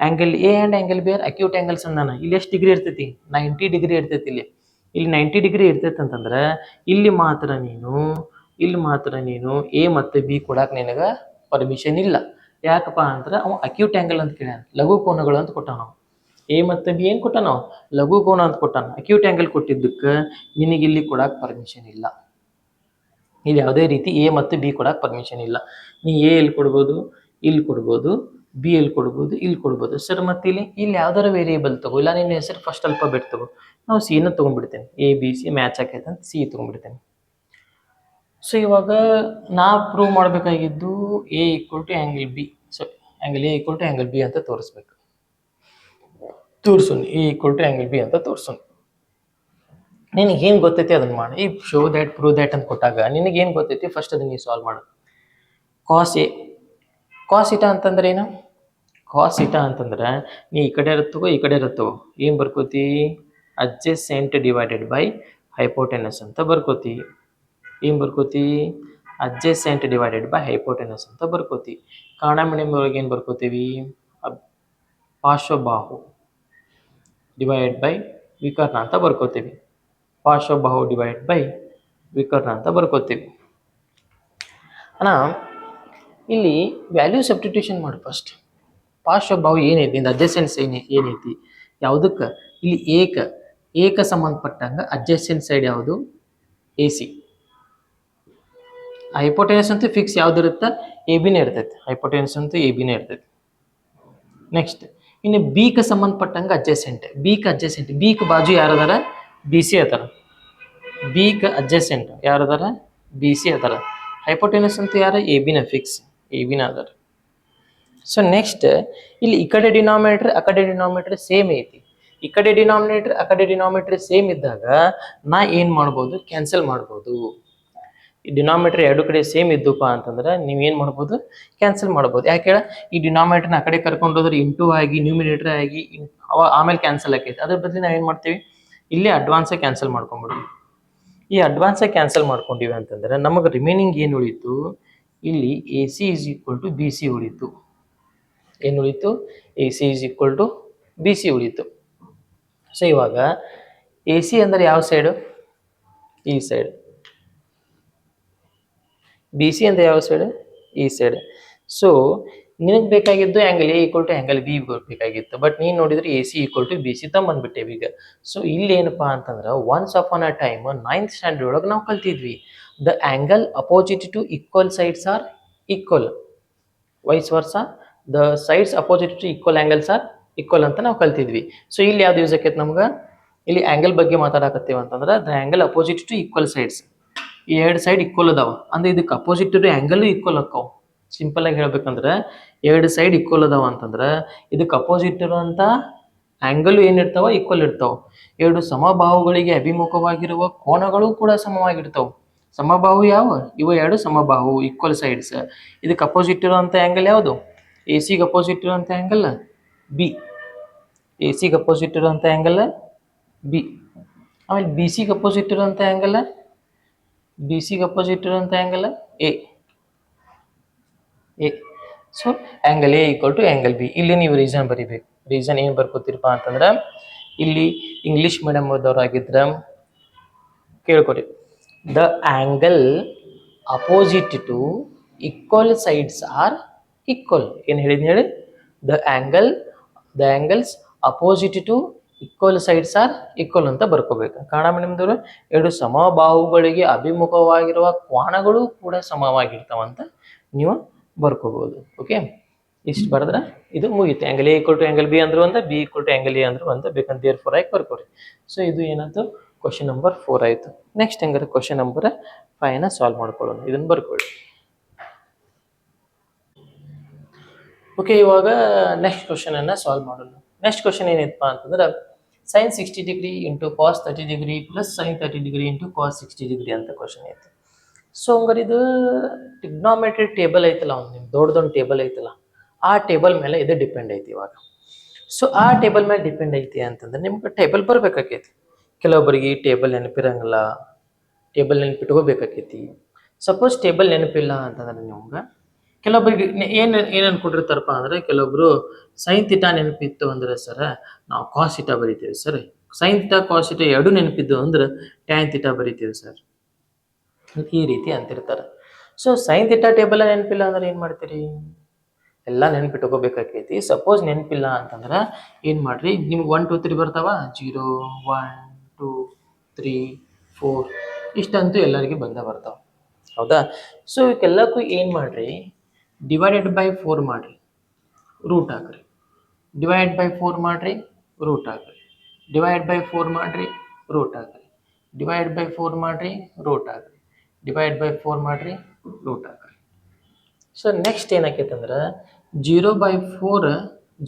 angle A and angle B are acute angles ಅಂದಾನ. ಇಲ್ಲಿ ಎಷ್ಟು ಡಿಗ್ರಿ ಇರ್ತೈತಿ? 90 ಡಿಗ್ರಿ ಇರ್ತೈತಿ. ಇಲ್ಲಿ 90 ಡಿಗ್ರಿ ಇರ್ತೈತೆ ಅಂತಂದ್ರೆ ಇಲ್ಲಿ ಮಾತ್ರ ನೀನು ಎ ಮತ್ತು ಬಿ ಕೊಡಕ್ಕೆ ನಿನಗೆ ಪರ್ಮಿಷನ್ ಇಲ್ಲ. ಯಾಕಪ್ಪ ಅಂದ್ರೆ ಅವ ಅಕ್ಯೂಟ್ ಆ್ಯಂಗಲ್ ಅಂತ ಕೇಳ್ಯಾನ, ಲಘು ಕೋನಗಳು ಅಂತ ಕೊಟ್ಟಾನ. ಎ ಮತ್ತು ಬಿ ಏನು ಕೊಟ್ಟಾನ? ಲಘು ಕೋನ ಅಂತ ಕೊಟ್ಟಾನ. ಅಕ್ಯೂಟ್ ಆ್ಯಂಗಲ್ ಕೊಟ್ಟಿದ್ದಕ್ಕೆ ನಿನಗೆ ಇಲ್ಲಿ ಕೊಡಕ್ಕೆ ಪರ್ಮಿಷನ್ ಇಲ್ಲ. ಇಲ್ಲಿ ಯಾವುದೇ ರೀತಿ ಎ ಮತ್ತು ಬಿ ಕೊಡಕ್ಕೆ ಪರ್ಮಿಷನ್ ಇಲ್ಲ. ನೀ ಎ ಎಲ್ಲಿ ಕೊಡ್ಬೋದು? ಇಲ್ಲಿ ಕೊಡ್ಬೋದು. ಬಿ ಎಲ್ಲಿ ಕೊಡ್ಬೋದು? ಇಲ್ಲಿ ಕೊಡ್ಬೋದು. ಸರ್ ಮತ್ತೆ ಇಲ್ಲಿ ಯಾವ್ದಾರ ವೇರಿಯೇಬಲ್ ತಗೋ, ಇಲ್ಲ ನಿನ್ನ ಹೆಸರು ಫಸ್ಟ್ ಅಲ್ಫಾಬೆಟ್ ತಗೋ. ನಾವು ಸಿನ ತೊಗೊಂಡ್ಬಿಡ್ತೇನೆ. ಎ ಬಿ ಸಿ ಮ್ಯಾಚ್ ಆಕೈತೆ ಅಂತ ಸಿ ತೊಗೊಂಡ್ಬಿಡ್ತೇನೆ. ಸೊ ಇವಾಗ ನಾ ಪ್ರೂವ್ ಮಾಡಬೇಕಾಗಿದ್ದು A equal to angle B. So angle A equal to angle B ಅಂತ ತೋರಿಸ್ಬೇಕು. ತೋರ್ಸೋಣ A equal to angle B ಅಂತ ತೋರ್ಸೋಣ. ನಿನಗೇನು ಗೊತ್ತೈತಿ ಅದನ್ನು ಮಾಡಿ. ಈ ಶೋ ದ್ಯಾಟ್ ಪ್ರೂವ್ ದ್ಯಾಟ್ ಅಂತ ಕೊಟ್ಟಾಗ ನಿನಗೇನು ಗೊತ್ತೈತಿ ಫಸ್ಟ್ ಅದನ್ನ ನೀವು ಸಾಲ್ವ್ ಮಾಡು. ಕಾಸ್ ಎ, ಕಾಸ್ ಇಟಾ ಅಂತಂದ್ರೆ ಏನು? ಕಾಸ್ ಇಟಾ ಅಂತಂದ್ರೆ ನೀ ಈ ಕಡೆ ಇರುತ್ತಗೋ ಈ ಕಡೆ ಇರುತ್ತಗೋ ಏನು ಬರ್ಕೋತಿ? ಅಡ್ಜಸೆಂಟ್ ಡಿವೈಡೆಡ್ ಬೈ ಹೈಪೋಟೆನಸ್ ಅಂತ ಬರ್ಕೋತಿ. ಏನು ಬರ್ಕೋತಿ? ಅಡ್ಜಸೆಂಟ್ ಡಿವೈಡೆಡ್ ಬೈ ಹೈಪೋಟೆನಸ್ ಅಂತ ಬರ್ಕೋತಿ. ಕನ್ನಡ ಮೀಡಿಯಂ ಒಳಗೆ ಏನು ಬರ್ಕೋತೀವಿ? ಪಾರ್ಶ್ವಬಾಹು ಡಿವೈಡೆಡ್ ಬೈ ವಿಕರ್ಣ ಅಂತ ಬರ್ಕೋತೀವಿ. ಪಾರ್ಶ್ವಬಾಹು ಡಿವೈಡ್ ಬೈ ವಿಕರ್ಣ ಅಂತ ಬರ್ಕೋತೀವಿ. ಅಣ್ಣ ಇಲ್ಲಿ ವ್ಯಾಲ್ಯೂ ಸಬ್ಸ್ಟಿಟ್ಯೂಷನ್ ಮಾಡಿ ಫಸ್ಟ್. ಪಾರ್ಶ್ವಬಾಹು ಏನೈತಿ? ಇಂದ ಅಡ್ಜಸೆಂಟ್ಸ್ ಏನೈತಿ? ಯಾವುದಕ್ಕೆ? ಇಲ್ಲಿ ಏಕ ಸಂಬಂಧಪಟ್ಟಂಗೆ ಅಡ್ಜಸೆಂಟ್ ಸೈಡ್ ಯಾವುದು? A C. ಹೈಪೋಟೆನಸ್ ಅಂತೂ ಫಿಕ್ಸ್ ಯಾವ್ದಿರುತ್ತೆ? ಎ ಬಿನೇ ಇರ್ತೈತೆ. ಹೈಪೋಟೆನಸ್ ಅಂತೂ ಎ ಬಿನೇ ಇರ್ತೈತೆ. ನೆಕ್ಸ್ಟ್ ಇನ್ನು ಬಿಗೆ ಸಂಬಂಧಪಟ್ಟಂಗೆ ಅಡ್ಜಸೆಂಟ್. ಬಿಗೆ ಬಾಜು ಯಾರದಾರ? ಬಿ ಸಿ ಅದಾರ. ಬಿಗೆ ಅಡ್ಜಸೆಂಟ್ ಯಾರದಾರ? ಬಿ ಸಿ ಅದಾರ. ಹೈಪೋಟೆನಸ್ ಅಂತೂ ಯಾರು? ಎ ಬಿನ ಫಿಕ್ಸ್, ಎ ಬಿನ ಅದಾರ. ಸೊ ನೆಕ್ಸ್ಟ್ ಇಲ್ಲಿ ಈ ಕಡೆ ಡಿನಾಮಿನೇಟರ್ ಆ ಕಡೆ ಡಿನಾಮಿನೇಟರ್ ಸೇಮ್ ಐತಿ. ಈ ಕಡೆ ಡಿನಾಮಿನೇಟರ್ ಆ ಕಡೆ ಡಿನಾಮಿನೇಟರ್ ಸೇಮ್ ಇದ್ದಾಗ ನಾ ಏನು ಮಾಡ್ಬೋದು? ಕ್ಯಾನ್ಸಲ್ ಮಾಡ್ಬೋದು. ಈ ಡಿನಾಮಿನೇಟರ್ ಎರಡು ಕಡೆ ಸೇಮ್ ಇದ್ದಪ್ಪ ಅಂತಂದ್ರೆ ನೀವೇನು ಮಾಡ್ಬೋದು? ಕ್ಯಾನ್ಸಲ್ ಮಾಡ್ಬೋದು. ಯಾಕೆ ಹೇಳ? ಈ ಡಿನಾಮಿನೇಟರ್ನ ಆ ಕಡೆ ಕರ್ಕೊಂಡು ಹೋದ್ರೆ ಇಂಟು ಆಗಿ ನ್ಯೂಮಿನೇಟರ್ ಆಗಿ ಆಮೇಲೆ ಕ್ಯಾನ್ಸಲ್ ಆಕೈತಿ. ಅದ್ರ ಬದಲು ನಾವೇನು ಮಾಡ್ತೀವಿ? ಇಲ್ಲೇ ಅಡ್ವಾನ್ಸಾಗಿ ಕ್ಯಾನ್ಸಲ್ ಮಾಡ್ಕೊಂಡ್ಬಿಡ್ತೀವಿ. ಈ ಅಡ್ವಾನ್ಸಾಗಿ ಕ್ಯಾನ್ಸಲ್ ಮಾಡ್ಕೊಂಡಿವಿ ಅಂತಂದ್ರೆ ನಮಗೆ ರಿಮೈನಿಂಗ್ ಏನು ಉಳಿತು? ಇಲ್ಲಿ A C is equal to B C ಉಳಿತು. ಏನು ಉಳಿತು? A C is equal to B C ಉಳಿತು. ಸೊ ಇವಾಗ ಎ ಸಿ ಅಂದರೆ ಯಾವ ಸೈಡು? ಈ ಸೈಡ್. ಬಿ ಸಿ ಅಂದರೆ ಯಾವ ಸೈಡ್? ಈ ಸೈಡ್. ಸೊ ನಿನಗೆ ಬೇಕಾಗಿದ್ದು angle A equal to angle B ಬೇಕಾಗಿತ್ತು. ಬಟ್ ನೀನು ನೋಡಿದ್ರೆ A C equal to B C ತಂಬಂದ್ಬಿಟ್ಟೇವಿ ಈಗ. ಸೊ ಇಲ್ಲಿ ಏನಪ್ಪ ಅಂತಂದ್ರೆ once upon a time 9th standard ಒಳಗೆ ನಾವು ಕಲ್ತಿದ್ವಿ. The angle opposite to equal sides are equal, vice versa the sides opposite to equal angles are equal ಅಂತ ನಾವು ಕಲ್ತಿದ್ವಿ. ಸೊ ಇಲ್ಲಿ ಯಾವ್ದು ಯೂಸ್ ಆಕೈತೆ ನಮ್ಗೆ? ಇಲ್ಲಿ ಆ್ಯಂಗಲ್ ಬಗ್ಗೆ ಮಾತಾಡಕತ್ತೀವಿ ಅಂತಂದ್ರೆ the angle opposite to equal sides. ಈ ಎರಡು ಸೈಡ್ ಈಕ್ವಲ್ ಅದಾವ ಅಂದ್ರೆ ಇದಕ್ಕೆ ಅಪೋಸಿಟ್ ಇರೋ ಆ್ಯಂಗಲ್ ಈಕ್ವಲ್ ಅಕ್ಕಾವ. ಸಿಂಪಲ್ ಆಗಿ ಹೇಳ್ಬೇಕಂದ್ರೆ ಎರಡು ಸೈಡ್ ಈಕ್ವಲ್ ಅದಾವ ಅಂತಂದ್ರೆ ಇದಕ್ಕೆ ಅಪೋಸಿಟ್ ಇರುವಂಥ ಆ್ಯಂಗಲ್ ಏನಿರ್ತಾವ? ಈಕ್ವಲ್ ಇರ್ತಾವ. ಎರಡು ಸಮಬಾಹುಗಳಿಗೆ ಅಭಿಮುಖವಾಗಿರುವ ಕೋನಗಳು ಕೂಡ ಸಮವಾಗಿರ್ತಾವ. ಸಮಬಾಹು ಯಾವ? ಇವು ಎರಡು ಸಮಬಾಹು ಈಕ್ವಲ್ ಸೈಡ್ಸ್. ಇದಕ್ಕೆ ಅಪೋಸಿಟ್ ಇರುವಂಥ ಆ್ಯಂಗಲ್ ಯಾವುದು? ಎ ಸಿಗೆ ಅಪೋಸಿಟ್ ಇರುವಂಥ ಆ್ಯಂಗಲ್ ಬಿ. ಎ ಸಿಗೆ ಅಪೋಸಿಟ್ ಇರುವಂಥ ಆ್ಯಂಗಲ್ ಬಿ. ಆಮೇಲೆ ಬಿ ಸಿಗೆ ಅಪೋಸಿಟ್ ಇರುವಂಥ angle A. So angle A equal to angle B. ಇಲ್ಲಿ ನೀವು ರೀಸನ್ ಬರಿಬೇಕು. ರೀಸನ್ ಏನು ಬರ್ಕೋತೀರಪ್ಪ ಅಂತಂದ್ರೆ ಇಲ್ಲಿ ಇಂಗ್ಲೀಷ್ ಮೀಡಿಯಮ್ ಓದೋರಾಗಿದ್ರೆ ಕೇಳ್ಕೊರಿ. The angle opposite to equal sides are equal. ಏನು ಹೇಳಿದ್ನಿ ಹೇಳಿ? The angles opposite to equal sides are equal ಅಂತ ಬರ್ಕೋಬೇಕು. ಕನ್ನಡ ಮೀಡಿಯಮ್ದವರು ಎರಡು ಸಮಬಾಹುಗಳಿಗೆ ಅಭಿಮುಖವಾಗಿರುವ ಕೋನಗಳು ಕೂಡ ಸಮವಾಗಿರ್ತಾವಂತ ನೀವು ಬರ್ಕೋಬಹುದು. ಓಕೆ, ಇಷ್ಟು ಬರೆದ್ರೆ ಇದು ಮುಗಿಯುತ್ತೆ. Angle A equal to angle B ಅಂದ್ರೆ ಒಂದು, B equal to angle A ಅಂದ್ರೆ ಒಂದು. ಬೇಕಂತ ದೇರ್ ಫೋರ್ ಆಗಿ ಬರ್ಕೋರಿ. ಸೊ ಇದು ಏನಾಯ್ತು? ಕ್ವಶನ್ ನಂಬರ್ 4 ಆಯಿತು. ನೆಕ್ಸ್ಟ್ ಹೆಂಗಾರೆ ಕ್ವಶನ್ ನಂಬರ್ 5ನ ಸಾಲ್ವ್ ಮಾಡ್ಕೊಳ್ಳೋಣ. ಇದನ್ನು ಬರ್ಕೊಳ್ಳಿ. ಓಕೆ, ಇವಾಗ ನೆಕ್ಸ್ಟ್ ಕ್ವಶನನ್ನು ಸಾಲ್ವ್ ಮಾಡೋಣ. ನೆಕ್ಸ್ಟ್ ಕ್ವಶನ್ ಏನೈತಪ್ಪ ಅಂತಂದ್ರೆ sin 60 degree into cos 30 degree plus sin 30 degree into cos 60 degree ಅಂತ ಕ್ವಶನ್ ಐತೆ. ಸೊ ಹಂಗಾರೆ ಇದು ಟ್ರಿಗ್ನಾಮೆಟ್ರಿ ಟೇಬಲ್ ಐತಲ್ಲ, ಒಂದು ದೊಡ್ಡದೊಂದು ಟೇಬಲ್ ಐತಲ್ಲ, ಆ ಟೇಬಲ್ ಮೇಲೆ ಇದು ಡಿಪೆಂಡ್ ಐತಿ ಇವಾಗ. ಸೊ ಆ ಟೇಬಲ್ ಮೇಲೆ ಡಿಪೆಂಡ್ ಐತಿ ಅಂತಂದ್ರೆ ನಿಮ್ಗೆ ಟೇಬಲ್ ಬರ್ಬೇಕಾಕೈತಿ. ಕೆಲವೊಬ್ಬರಿಗೆ ಟೇಬಲ್ ನೆನಪಿರಂಗಿಲ್ಲ, ಟೇಬಲ್ ನೆನಪಿಟ್ಕೋಬೇಕಾಕೈತಿ. ಸಪೋಸ್ ಟೇಬಲ್ ನೆನಪಿಲ್ಲ ಅಂತಂದ್ರೆ ನಿಮ್ಗೆ ಕೆಲವೊಬ್ಬರಿಗೆ ಏನು ಅನ್ಕೊಂಡಿರ್ತಾರಪ್ಪ ಅಂದರೆ ಕೆಲವೊಬ್ರು ಸೈನ್ ಥೀಟಾ ನೆನಪಿತ್ತು ಅಂದರೆ ಸರ ನಾವು ಕಾಸ್ ಥೀಟಾ ಬರಿತೀವಿ sir. Sine theta cos theta ಎರಡು ನೆನಪಿದ್ದು ಅಂದ್ರೆ ಟ್ಯಾನ್ ಥೀಟಾ ಬರಿತೀವಿ ಸರ್. ಈ ರೀತಿ ಅಂತಿರ್ತಾರೆ. ಸೊ ಸೈನ್ ಥೀಟಾ ಟೇಬಲ್ ನೆನಪಿಲ್ಲ ಅಂದ್ರೆ ಏನು ಮಾಡ್ತೀರಿ? ಎಲ್ಲ ನೆನ್ಪಿಟ್ಕೋಬೇಕಾಕೈತಿ. ಸಪೋಸ್ ನೆನಪಿಲ್ಲ ಅಂತಂದ್ರೆ ಏನು ಮಾಡ್ರಿ, ನಿಮ್ಗೆ 1 2 3 ಬರ್ತಾವ 0 1 2 3 4 ಇಷ್ಟಂತೂ ಎಲ್ಲರಿಗೂ ಬಂದ ಬರ್ತಾವ, ಹೌದಾ? ಸೊ ಇವಕ್ಕೆಲ್ಲಕ್ಕೂ ಏನು ಮಾಡ್ರಿ, ಡಿವೈಡೆಡ್ ಬೈ 4 ಮಾಡ್ರಿ, ರೂಟ್ ಹಾಕ್ರಿ. ಡಿವೈಡ್ ಬೈ 4 ಮಾಡ್ರಿ, ರೂಟ್ ಹಾಕ್ರಿ. ಡಿವೈಡ್ ಬೈ 4 ಮಾಡ್ರಿ, ರೂಟ್ ಹಾಕ್ರಿ. ಡಿವೈಡ್ ಬೈ 4 ಮಾಡ್ರಿ, ರೂಟ್ ಹಾಕ್ರಿ. ಡಿವೈಡ್ ಬೈ 4 ಮಾಡ್ರಿ, ರೂಟ್ ಹಾಕ್ರಿ. ಸೊ ನೆಕ್ಸ್ಟ್ ಏನಾಕೈತೆ ಅಂದ್ರೆ 0/4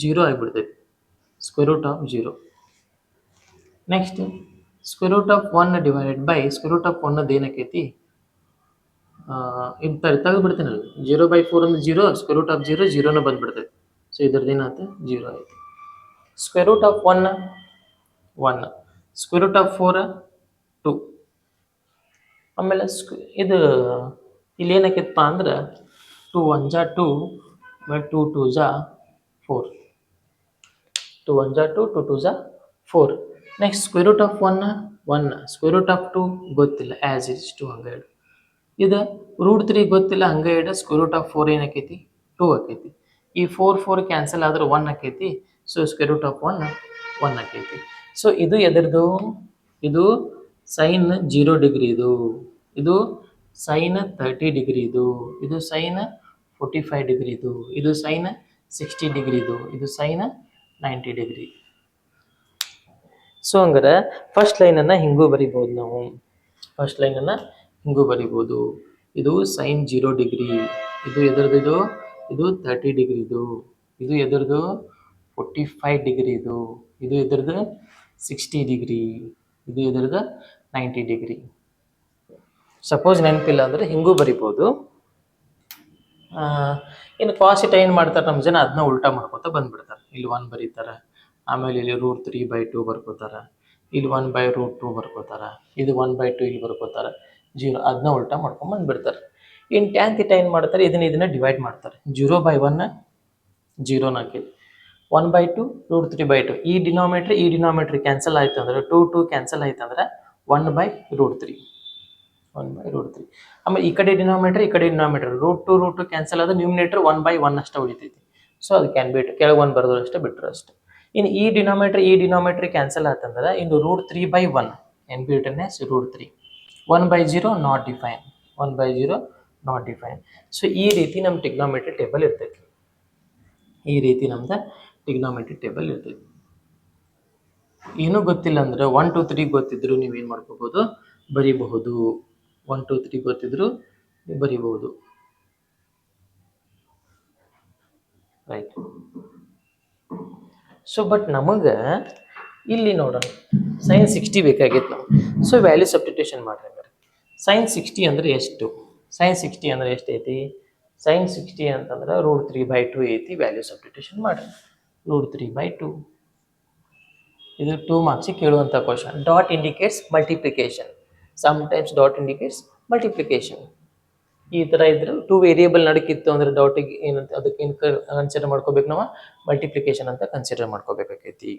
0 ಆಗಿಬಿಡ್ತೈತಿ, square root of 0. Next square root of 1 divided by square root of 1 ಏನಾಕೈತಿ, ಇದು ತೆಗೆದುಬಿಡ್ತೀನಲ್ಲ, 0/4 ಅಂದ್ರೆ 0, ಸ್ಕ್ವೇರ್ ರೂಟ್ ಆಫ್ 0 0ನ ಬಂದ್ಬಿಡ್ತೈತಿ. ಸೊ ಇದ್ರದ್ದು ಏನಾಯ್ತು, 0 ಆಯ್ತು. Square root of 1 1, square root of 4 2. ಆಮೇಲೆ ಇದು ಇಲ್ಲಿ ಏನಾಕೈತಪ್ಪ ಅಂದ್ರೆ 2 1 ಜಾ 2 2 2 ಜಾ 4, 2 1 ಜಾ 2 2 2 ಜಾ 4. Next square root of 1 1, square root of 2 ಗೊತ್ತಿಲ್ಲ, ಆ್ಯಸ್ ಇಸ್ 2 ಹಂಗೆ ಇಡು. ಇದು ರೂಟ್ 3 ಗೊತ್ತಿಲ್ಲ, ಹಂಗೆ ಇಡು. ಸ್ಕ್ವೇರ್ ರೂಟ್ ಆಫ್ 4 ಏನಾಕೈತಿ, 2 ಆಕೈತಿ. ಈ 4 4 ಕ್ಯಾನ್ಸಲ್ ಆದ್ರೆ 1 ಆಕೈತಿ. ಸೊ ಸ್ಕ್ವೇರ್ ರೂಟ್ ಆಫ್ 1 1 ಆಕೈತಿ. ಸೊ ಇದು ಎದರದು, ಇದು ಸೈನ್ 0 ಡಿಗ್ರಿ, ಇದು ಸೈನ್ 30 ಡಿಗ್ರಿ, ಇದು ಸೈನ್ 45 ಡಿಗ್ರಿ, ಇದು ಸೈನ್ 60 ಡಿಗ್ರಿ, ಇದು ಸೈನ್ 90 ಡಿಗ್ರಿ. ಸೊ ಹಂಗಾರೆ ಫಸ್ಟ್ ಲೈನನ್ನು ಹಿಂಗೂ ಬರಿಬೋದು ನಾವು. ಫಸ್ಟ್ ಲೈನನ್ನು ಹಿಂಗೂ ಬರಿಬೋದು. ಇದು ಸೈನ್ 0 ಡಿಗ್ರಿ, ಇದು ಎದರದು, ಇದು 30 ಡಿಗ್ರಿ, ಇದು ಎದರದು 45 ಡಿಗ್ರಿ, ಇದು ಎದರದು 60 ಡಿಗ್ರಿ, ಇದು ಎದರದು 90 ಡಿಗ್ರಿ. ಸಪೋಸ್ ನೆನಪಿಲ್ಲ ಅಂದರೆ ಹಿಂಗೂ ಬರಿಬೋದು. ಇನ್ನು ಕಾಸ್ ಥೀಟಾ ಏನು ಮಾಡ್ತಾರೆ ನಮ್ಮ ಜನ, ಅದನ್ನ ಉಲ್ಟಾ ಮಾಡ್ಕೊತಾ ಬಂದ್ಬಿಡ್ತಾರೆ. ಇಲ್ಲಿ 1 ಬರೀತಾರೆ, ಆಮೇಲೆ ಇಲ್ಲಿ ರೂಟ್ 3/2 ಬರ್ಕೋತಾರೆ, ಇಲ್ಲಿ 1/√2 ಬರ್ಕೋತಾರೆ, ಇದು 1/2 ಇಲ್ಲಿ ಬರ್ಕೋತಾರೆ, 0 ಅದನ್ನ ಉಲ್ಟಾ ಮಾಡ್ಕೊಂಡು ಬಂದ್ಬಿಡ್ತಾರೆ. ಇನ್ನು ಟ್ಯಾನ್ ಥೀಟಾ ಏನು ಮಾಡ್ತಾರೆ, ಇದನ್ನ ಡಿವೈಡ್ ಮಾಡ್ತಾರೆ. 0/1 0 ಹಾಕಿದ್ದು, 1/2 √3/2. ಈ ಡಿನಾಮಿನೇಟರ್ ಕ್ಯಾನ್ಸಲ್ ಆಯ್ತು ಅಂದ್ರೆ 2 2 ಕ್ಯಾನ್ಸಲ್ ಆಯ್ತು ಅಂದ್ರೆ 1/√3. ಆಮೇಲೆ ಈ ಕಡೆ ಡಿನಾಮಿನೇಟರ್ √2 ಕ್ಯಾನ್ಸಲ್ ಆದ್ರೆ ನ್ಯೂಮಿನೇಟರ್ 1/1 ಅಷ್ಟೇ ಉಳಿತೈತಿ. ಸೊ ಅದು ಕ್ಯಾನ್ ಬಿಟ್ಟು ಕೆಳಗೆ 1 ಬರೋದು ಅಷ್ಟೇ, ಬಿಟ್ಟರು ಅಷ್ಟೇ. ಇನ್ನು ಈ ಡಿನಾಮಿನೇಟರ್ ಕ್ಯಾನ್ಸಲ್ ಆತಂದ್ರೆ ಇನ್ನು √3/1 N B return as √3. 1/0 not define, 1/0 not define. So ಈ ರೀತಿ ನಮ್ಮ ಟಿಗ್ನಾಮೆಟ್ರಿ ಟೇಬಲ್ ಇರ್ತೈತಿ. ಈ ರೀತಿ ನಮ್ದು ಟಿಗ್ನಾಮೆಟ್ರಿ ಟೇಬಲ್ ಇರ್ತೈತಿ. ಏನೂ ಗೊತ್ತಿಲ್ಲ ಅಂದ್ರೆ 1 2 3 ಗೊತ್ತಿದ್ರು ನೀವೇನು ಮಾಡ್ಕೋಬೋದು, ಬರಿಬಹುದು. 1 2 3 ಗೊತ್ತಿದ್ರು ಬರಿಬಹುದು, ರೈಟ್. ಸೊ ಬಟ್ ನಮಗೆ ಇಲ್ಲಿ ನೋಡೋಣ, ಸೈನ್ 60 ಬೇಕಾಗಿತ್ತು ನಾವು. ಸೊ ವ್ಯಾಲ್ಯೂ ಸಬ್ಸ್ಟಿಟ್ಯೂಷನ್ ಮಾಡ್ರಿ. ಸೈನ್ 60 ಅಂದರೆ ಎಷ್ಟು, ಸೈನ್ 60 ಅಂದರೆ ಎಷ್ಟು ಐತಿ, ಸೈನ್ 60 ಅಂತಂದ್ರೆ √3/2 ಐತಿ. ವ್ಯಾಲ್ಯೂ ಸಬ್ಸ್ಟಿಟ್ಯೂಷನ್ ಮಾಡ್ರಿ, √3/2. ಇದು 2 ಮಾರ್ಕ್ಸಿಗೆ ಕೇಳುವಂಥ question. Dot indicates multiplication, sometimes dot indicates multiplication. ಈ ಥರ ಇದ್ರೆ 2 ವೇರಿಯೇಬಲ್ ನಡಕಿತ್ತು ಅಂದ್ರೆ ಡಾಟಿಗೆ ಏನಂತ ಅದಕ್ಕೆ ಏನು ಕನ್ಸಿಡರ್ ಮಾಡ್ಕೋಬೇಕು ನಾವು, ಮಲ್ಟಿಪ್ಲಿಕೇಶನ್ ಅಂತ ಕನ್ಸಿಡರ್ ಮಾಡ್ಕೋಬೇಕಾಕೈತಿ.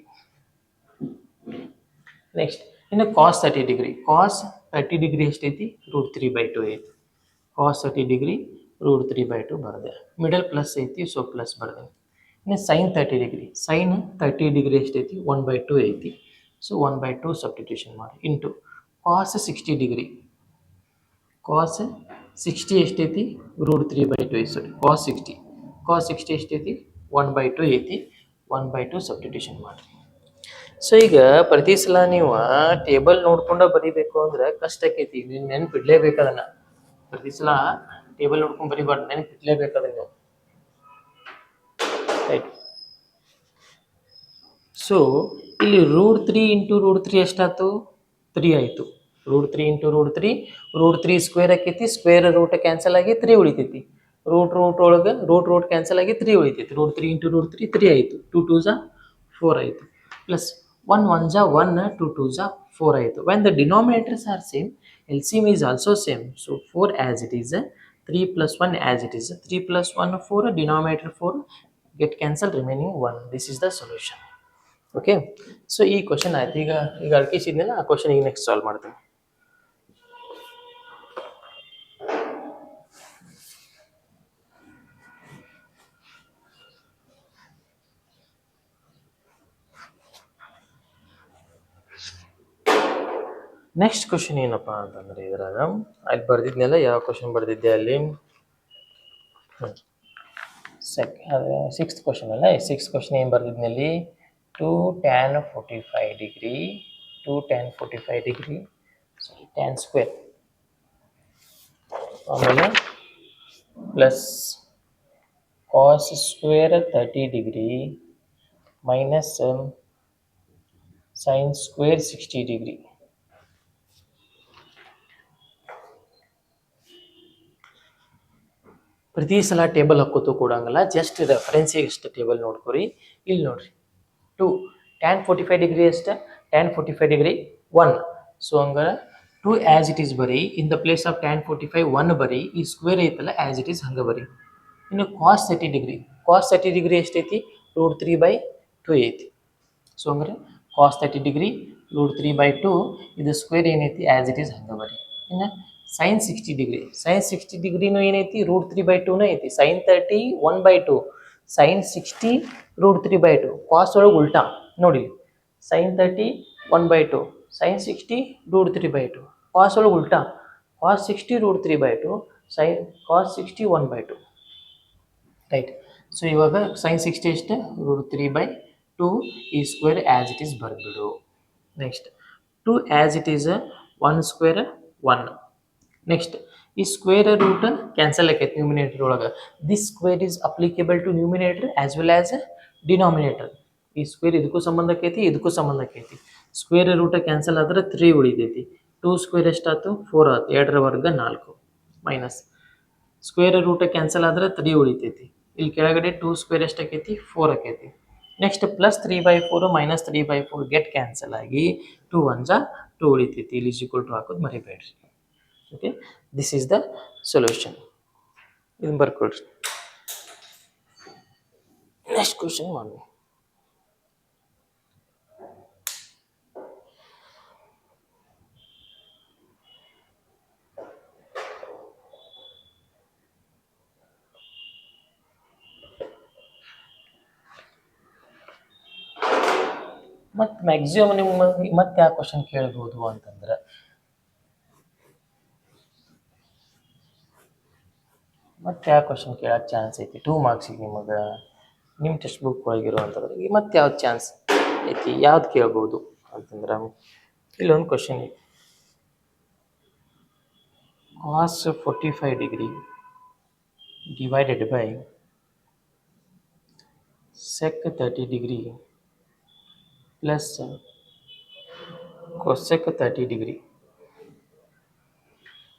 ನೆಕ್ಸ್ಟ್ ಇನ್ನು ಕಾಸ್ 30 ಡಿಗ್ರಿ. ಕಾಸ್ 30 ಡಿಗ್ರಿ ಎಷ್ಟೈತಿ, √3/2 ಐತಿ. ಕಾಸ್ 30 ಡಿಗ್ರಿ √3/2 ಬರದೆ, ಮಿಡಲ್ ಪ್ಲಸ್ ಐತಿ, ಸೊ ಪ್ಲಸ್ ಬರದೆ. ಇನ್ನು ಸೈನ್ 30 ಡಿಗ್ರಿ, ಸೈನ್ 30 ಡಿಗ್ರಿ ಎಷ್ಟೈತಿ, 1/2 ಐತಿ. ಸೊ 1/2 ಸಬ್ಸ್ಟಿಟ್ಯೂಷನ್ ಮಾಡಿ ಇಂಟು ಕಾಸ್ 60 ಡಿಗ್ರಿ. ಕಾಸ್ 60 ಎಷ್ಟೈತಿ, √3/2 ಐತಿ. ಸಾರಿ, ಕಾಸ್ 60 ಎಷ್ಟೈತಿ, 1/2 ಐತಿ. 1/2 ಸಬ್ಸ್ಟಿಟ್ಯೂಷನ್ ಮಾಡಿರಿ. ಸೊ ಈಗ ಪ್ರತಿ ಸಲ ನೀವು ಟೇಬಲ್ ನೋಡ್ಕೊಂಡ ಬರಿಬೇಕು ಅಂದ್ರೆ ಕಷ್ಟ ಆಕೈತಿ. ನೀವು ನೆನಪಿಡ್ಲೇಬೇಕು ಅದನ್ನು. ಪ್ರತಿ ಸಲ ಟೇಬಲ್ ನೋಡ್ಕೊಂಡು ಬರಿಬಾರ್ದು, ನೆನಪಿಡ್ಲೇಬೇಕು ಅದನ್ನು, ರೈಟ್. ಸೊ ಇಲ್ಲಿ √3 ಇಂಟು √3 ಎಷ್ಟಾಯ್ತು, 3 ಆಯಿತು. √3 ಇಂಟು √3 ಸ್ಕ್ವೇರ್ ಆಕೈತಿ. ಸ್ಕ್ವೇರ್ ರೂಟ್ ಕ್ಯಾನ್ಸಲ್ ಆಗಿ 3 ಉಳಿತೈತಿ. ರೂಟ್ ಒಳಗೆ ರೂಟ್ ಕ್ಯಾನ್ಸಲ್ ಆಗಿ 3 ಉಳಿತೈತಿ. √3 ಇಂಟು √3 3 ಆಯಿತು. 2 2 ಜಾ 4 ಆಯಿತು. ಪ್ಲಸ್ 1 1 ಜಾ 1, 2 2 ಜಾ 4 ಆಯಿತು. When the denominators are same, LCM is also same. So 4 as it is, 3 plus 1 as it is. 3 plus 1 4, denominator 4, get cancel, remaining 1. This is the solution. Okay, so ಈ ಕ್ವಶನ್ ಆಯ್ತು. ಈಗ ಅಡ್ಕಿಸಿದ್ನಲ್ಲ ಆ ಕ್ವಶನ್ ಈಗ ನೆಕ್ಸ್ಟ್ ಸಾಲ್ವ್ ಮಾಡ್ತೀನಿ. ನೆಕ್ಸ್ಟ್ ಕ್ವಶನ್ ಏನಪ್ಪಾ ಅಂತಂದ್ರೆ ಇದ್ರಾಗ ಅಲ್ಲಿ ಬರ್ದಿದ್ನೆಲ್ಲ ಯಾವ ಕ್ವಶನ್ ಬರ್ದಿದ್ದೆ ಅಲ್ಲಿ ಸಿಕ್ಸ್ತ್ ಕ್ವಶನ್ ಅಲ್ಲ. ಸಿಕ್ಸ್ತ್ ಕ್ವಶನ್ ಏನು ಬರ್ದಿದ್ನಲ್ಲಿ 2 tan 45 degree 2 tan 45 degree tan square, ಆಮೇಲೆ plus cos square 30 degree minus sine square 60 degree. ಪ್ರತಿ ಸಲ ಟೇಬಲ್ ಹಾಕೋತು ಕೊಡಂಗಿಲ್ಲ, ಜಸ್ಟ್ ರೆಫರೆನ್ಸಿಗೆ ಅಷ್ಟು ಟೇಬಲ್ ನೋಡ್ಕೊರಿ. ಇಲ್ಲಿ ನೋಡ್ರಿ 2 tan 45 ಡಿಗ್ರಿ ಅಷ್ಟೇ, tan 45 ಡಿಗ್ರಿ 1. ಸೊ ಹಂಗಾರೆ 2 ಆ್ಯಸ್ ಇಟ್ ಈಸ್ ಬರೀ, in the place of tan 45 1 ಬರೀ, ಈ ಸ್ಕ್ವೇರ್ ಐತಲ್ಲ ಆ್ಯಸ್ ಇಟ್ ಈಸ್ ಹಂಗೆ ಬರೀ. ಇನ್ನು ಕಾಸ್ 30 ಡಿಗ್ರಿ, ಕಾಸ್ 30 ಡಿಗ್ರಿ ಎಷ್ಟೈತಿ √3/2 ಐತಿ. ಸೊ ಹಂಗಾರೆ ಕಾಸ್ 30 ಡಿಗ್ರಿ √3/2, ಇದು ಸ್ಕ್ವೇರ್ ಏನೈತಿ ಆ್ಯಸ್ ಇಟ್ ಈಸ್ ಹಂಗೆ ಬರೀ. ಇನ್ನು ಸೈನ್ 60 ಡಿಗ್ರಿ, ಸೈನ್ 60 ಡಿಗ್ರಿನೂ ಏನೈತಿ √3/2ನೇ ಐತಿ. Sign 30 1/2, sign 60 √3/2. ಕಾಸ್ ಒಳಗೆ ಉಲ್ಟಾ ನೋಡಿ, ಸೈನ್ 30 1/2, ಸೈನ್ 60 √3/2. ಕಾಸ್ ಒಳಗೆ ಉಲ್ಟಾ, cos 60 √3/2, sine cos 60 1/2. Right. So ಇವಾಗ ಸೈನ್ 60 ಎಷ್ಟು √3/2, ಈ ಸ್ಕ್ವೇರ್ ಆ್ಯಸ್ ಇಟ್ ಈಸ್ ಬರೆದ್ಬಿಡು. Next 2 as it is 1 square 1. Next ಈ ಸ್ಕ್ವೇರ್ ರೂಟ್ ಕ್ಯಾನ್ಸಲ್ ಆಕೈತಿ ನ್ಯೂಮಿನೇಟರ್ ಒಳಗೆ. This square is applicable to numerator as well as denominator. ಈ ಸ್ಕ್ವೇರ್ ಇದಕ್ಕೂ ಸಂಬಂಧ ಆಕೈತಿ, ಇದಕ್ಕೂ ಸಂಬಂಧ ಆಕೈತಿ. ಸ್ಕ್ವೇರ್ ರೂಟ್ ಕ್ಯಾನ್ಸಲ್ ಆದ್ರೆ 3 ಉಳಿತೈತಿ. 2 ಸ್ಕ್ವೇರ್ ಎಷ್ಟಾಯ್ತು 4 ಆಯ್ತು, 2ರ ವರ್ಗ 4 ಮೈನಸ್ ಸ್ಕ್ವೇರ್ ರೂಟ್ ಕ್ಯಾನ್ಸಲ್ ಆದ್ರೆ 3 ಉಳಿತೈತಿ. ಇಲ್ಲಿ ಕೆಳಗಡೆ 2 ಸ್ಕ್ವೇರ್ ಎಷ್ಟಾಕೈತಿ 4 ಆಕೈತಿ. Next plus 3/4 minus 3/4 get cancel ಆಗಿ 2 1 2 ಉಳಿತೈತಿ. ಇಲ್ಲಿ ಈಸ್ ಈಕ್ವಲ್ ಟು ಹಾಕೋದು ಮರಿಬೇಡ್ರಿ. Okay, this is the solution. ಇದನ್ನು ಬರ್ಕೊಳ್ರಿ. ನೆಕ್ಸ್ಟ್ ಕ್ವಶನ್ ಮಾಡಿ. ಮತ್ತು ಮ್ಯಾಕ್ಸಿಮಮ್ ನಿಮ್ಗೆ ಮತ್ತೆ ಯಾವ ಕ್ವಶನ್ ಕೇಳ್ಬೋದು ಅಂತಂದ್ರೆ, ಮತ್ತೆ ಯಾವ ಕ್ವಶನ್ ಕೇಳೋಕ್ಕೆ ಚಾನ್ಸ್ ಐತಿ 2 ಮಾರ್ಕ್ಸಿಗೆ ನಿಮಗೆ ನಿಮ್ಮ ಟೆಕ್ಸ್ಟ್ ಬುಕ್ ಒಳಗಿರುವಂಥದ್ದು ಮತ್ತೆ ಯಾವ್ದು ಚಾನ್ಸ್ ಐತಿ, ಯಾವ್ದು ಕೇಳ್ಬೋದು ಅಂತಂದ್ರೆ ಇಲ್ಲೊಂದು ಕ್ವಶನ್ ಐತಿ. ಕಾಸ್ 45 degree divided by sec 30 degree plus cosec 30 degree.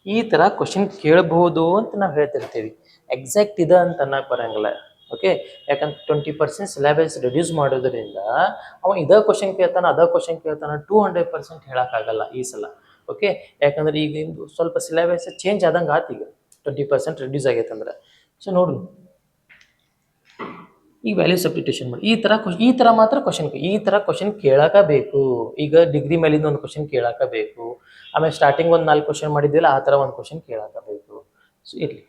ಈ ಥರ ಕ್ವಶನ್ ಕೇಳಬಹುದು ಅಂತ ನಾವು ಹೇಳ್ತಿರ್ತೀವಿ. ಎಕ್ಸಾಕ್ಟ್ ಇದೆ ಅಂತ ಅನ್ನಕ್ಕೆ ಬರೋಂಗಿಲ್ಲ. ಓಕೆ, ಯಾಕಂದ್ರೆ 20% ಸಿಲೆಬಸ್ ರಿಡ್ಯೂಸ್ ಮಾಡೋದ್ರಿಂದ ಅವ ಇದೇ ಕ್ವಶನ್ ಕೇಳ್ತಾನೆ, ಅದೇ ಕ್ವಶನ್ ಕೇಳ್ತಾನೆ, 200% ಹೇಳೋಕ್ಕಾಗಲ್ಲ ಈ ಸಲ. ಓಕೆ, ಯಾಕಂದ್ರೆ ಈಗ ಸ್ವಲ್ಪ ಸಿಲೆಬಸ್ ಚೇಂಜ್ ಆದಂಗೆ ಆತು. ಈಗ 20% ರಿಡ್ಯೂಸ್ ಆಗೈತೆ ಅಂದ್ರೆ. ಸೊ ನೋಡು, ಈಗ ವ್ಯಾಲ್ಯೂ ಸಬ್ಸ್ಟಿಟ್ಯೂಷನ್ ಮಾಡಿ. ಈ ಥರ ಮಾತ್ರ ಕ್ವಶನ್ ಕೇಳೋಕಬೇಕು. ಈಗ ಡಿಗ್ರಿ ಮೇಲಿಂದ ಒಂದು ಕ್ವಶನ್ ಕೇಳೋಕಬೇಕು. ಆಮೇಲೆ ಸ್ಟಾರ್ಟಿಂಗ್ ಒಂದು 4 ಕ್ವಶನ್ ಮಾಡಿದ್ವಿಲ್ಲ, ಆ ಥರ ಒಂದು ಕ್ವಶನ್ ಕೇಳೋಕಬೇಕು. ಸೊ ಇರಲಿ.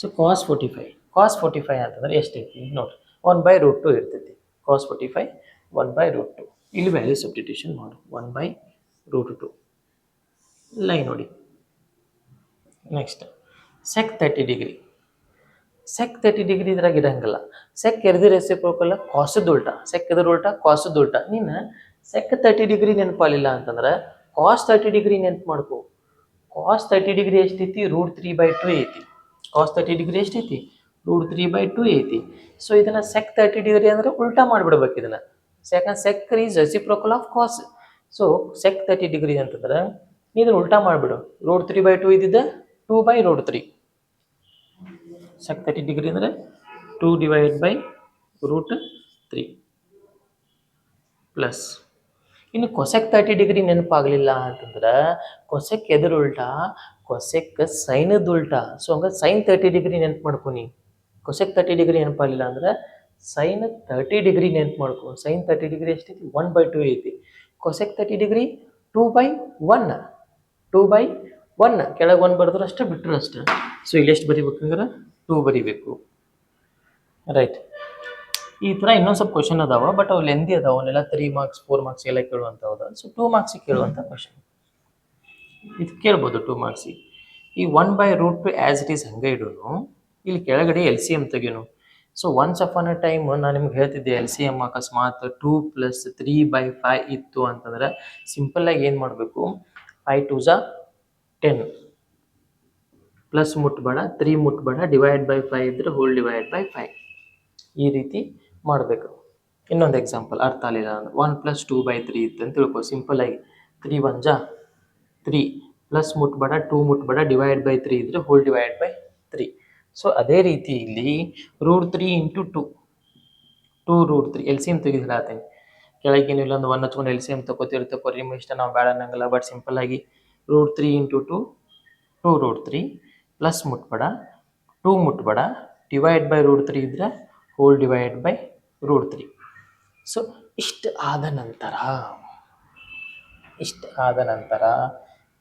ಸೊ ಕಾಸ್ 45 ಅಂತಂದ್ರೆ ಎಷ್ಟೈತಿ ನೋಡಿರಿ, 1/√2 ಇರ್ತೈತಿ. ಕಾಸ್ 45 1/√2. ಇಲ್ಲಿ ವ್ಯಾಲ್ಯೂ ಸಬ್ಸ್ಟಿಟ್ಯೂಷನ್ ಮಾಡು. 1/√2 ಲೈನ್ ನೋಡಿ. Next sec 30 degree. Sec 30 degree ಇದ್ರಾಗ ಇರಂಗಿಲ್ಲ. ಸೆಕ್ ಎರ್ದಿ ರೆಸಿಪ್ರೋಕಲ್ ಕಾಸದ ಉಲ್ಟಾ, ಸೆಕ್ ಎದ್ರ ಉಲ್ಟಾ ಕಾಸದ ಉಲ್ಟಾ. ನೀನು ಸೆಕ್ 30 ಡಿಗ್ರಿ ನೆನಪಾಲಿಲ್ಲ ಅಂತಂದ್ರೆ ಕಾಸ್ 30 ಡಿಗ್ರಿ ನೆನಪು ಮಾಡ್ಕೋ. ಕಾಸ್ 30 ಡಿಗ್ರಿ ಎಷ್ಟೈತಿ √3/2 ಐತಿ. ಕಾಸ್ 30 ಡಿಗ್ರಿ ಎಷ್ಟೈತಿ √3/2 ಐತಿ. ಸೊ ಇದನ್ನು ಸೆಕ್ 30 ಡಿಗ್ರಿ ಅಂದರೆ ಉಲ್ಟಾ ಮಾಡಿಬಿಡ್ಬೇಕು ಇದನ್ನು. ಯಾಕಂದ್ರೆ sec is reciprocal of cos. So sec 30 degree ಅಂತಂದ್ರೆ ಇದನ್ನು ಉಲ್ಟಾ ಮಾಡಿಬಿಡು. √3/2 ಇದ್ದಿದ್ದ 2/√3. ಸೆಕ್ 30 ಡಿಗ್ರಿ ಅಂದರೆ 2/√3 ಪ್ಲಸ್. ಇನ್ನು ಕೊಸೆಕ್ 30 ಡಿಗ್ರಿ ನೆನಪಾಗಲಿಲ್ಲ ಅಂತಂದ್ರೆ ಕೊಸೆಕ್ ಎದುರು ಉಲ್ಟಾ ಕೊಸೆಕ್ ಸೈನದ ಉಲ್ಟಾ. ಸೊ ಹಂಗೆ ಸೈನ್ 30 ಡಿಗ್ರಿ ನೆನ್ಪು ಮಾಡ್ಕೊನಿ. ಕೊಸೆಕ್ 30 ಡಿಗ್ರಿ ನೆನಪಾಗಲಿಲ್ಲ ಅಂದ್ರೆ ಸೈನ್ 30 ಡಿಗ್ರಿ ನೆನ್ಪು ಮಾಡ್ಕೊ. ಸೈನ್ 30 ಡಿಗ್ರಿ ಎಷ್ಟೈತಿ? 1/2 ಐತಿ. Cosec 30 degree 2/1. 2/1 ಕೆಳಗೆ 1 ಬರೆದ್ರು ಅಷ್ಟೇ, ಬಿಟ್ಟರು ಅಷ್ಟೇ. ಸೊ ಇಲ್ಲಿ ಎಷ್ಟು ಬರಿಬೇಕಂದ್ರೆ 2 ಬರಿಬೇಕು. ರೈಟ್. ಈ ಥರ ಇನ್ನೊಂದು ಸ್ವಲ್ಪ ಕ್ವಶನ್ ಅದಾವ, ಬಟ್ ಅವು ಲೆಂದಿ ಅದಾವ. ಅವನ್ನೆಲ್ಲ 3 ಮಾರ್ಕ್ಸ್ 4 ಮಾರ್ಕ್ಸ್ ಎಲ್ಲ ಕೇಳುವಂಥವು. ಸೊ 2 ಮಾರ್ಕ್ಸಿಗೆ ಕೇಳುವಂಥ ಕ್ವಶನ್ ಇದು ಕೇಳ್ಬೋದು. 2 ಮಾರ್ಕ್ಸಿಗೆ ಈ 1/√2 ಆ್ಯಸ್ ಇಟ್ ಈಸ್ ಹಂಗೆ ಇಡೋನು. ಇಲ್ಲಿ ಕೆಳಗಡೆ ಎಲ್ ಸಿ ಎಮ್ ತೆಗೀನು. So once upon a time ನಾನು ನಿಮ್ಗೆ ಹೇಳ್ತಿದ್ದೆ, ಎಲ್ ಸಿ ಎಮ್ ಅಕಸ್ಮಾತ್ 2 + 3/5 ಇತ್ತು ಅಂತಂದ್ರೆ ಸಿಂಪಲ್ಲಾಗಿ ಏನು ಮಾಡಬೇಕು? 5 2 10 ಪ್ಲಸ್ ಮುಟ್ಬೇಡ, 3 ಮುಟ್ಬೇಡ, /5 ಇದ್ರೆ ಹೋಲ್ /5 ಈ ರೀತಿ ಮಾಡಬೇಕು. ಇನ್ನೊಂದು ಎಕ್ಸಾಂಪಲ್ ಅರ್ಥ ಆಗಲಿಲ್ಲ ಅಂದ್ರೆ 1 + 2/3 ಇತ್ತು ಅಂತ ತಿಳ್ಕೊ. ಸಿಂಪಲ್ಲಾಗಿ 3 1 3 ಪ್ಲಸ್ ಮುಟ್ಬೇಡ, 2 ಮುಟ್ಬೇಡ, /3 ಇದ್ರೆ ಹೋಲ್ /3. ಸೊ ಅದೇ ರೀತಿ ಇಲ್ಲಿ √3 × 2 2√3 ಎಲ್ ಸಿ ಎಮ್ ತೆಗೆದು ಹೇಳ್ತೀನಿ. ಕೆಳಗೇನು ಇಲ್ಲ ಒಂದು 1 ಹಚ್ಕೊಂಡು ಎಲ್ ಸಿ ಎಮ್ ತಗೋತಿರ್ತೀವಿ. ಇಷ್ಟ ನಾವು ಬೇಡ ಅನ್ನಂಗಿಲ್ಲ. ಬಟ್ ಸಿಂಪಲ್ಲಾಗಿ √3 × 2 2√3 ಪ್ಲಸ್ ಮುಟ್ಬೇಡ, 2 ಮುಟ್ಬೇಡ, /√3 ಇದ್ರೆ ಹೋಲ್ /√3. ಸೊ ಇಷ್ಟು ಆದ ನಂತರ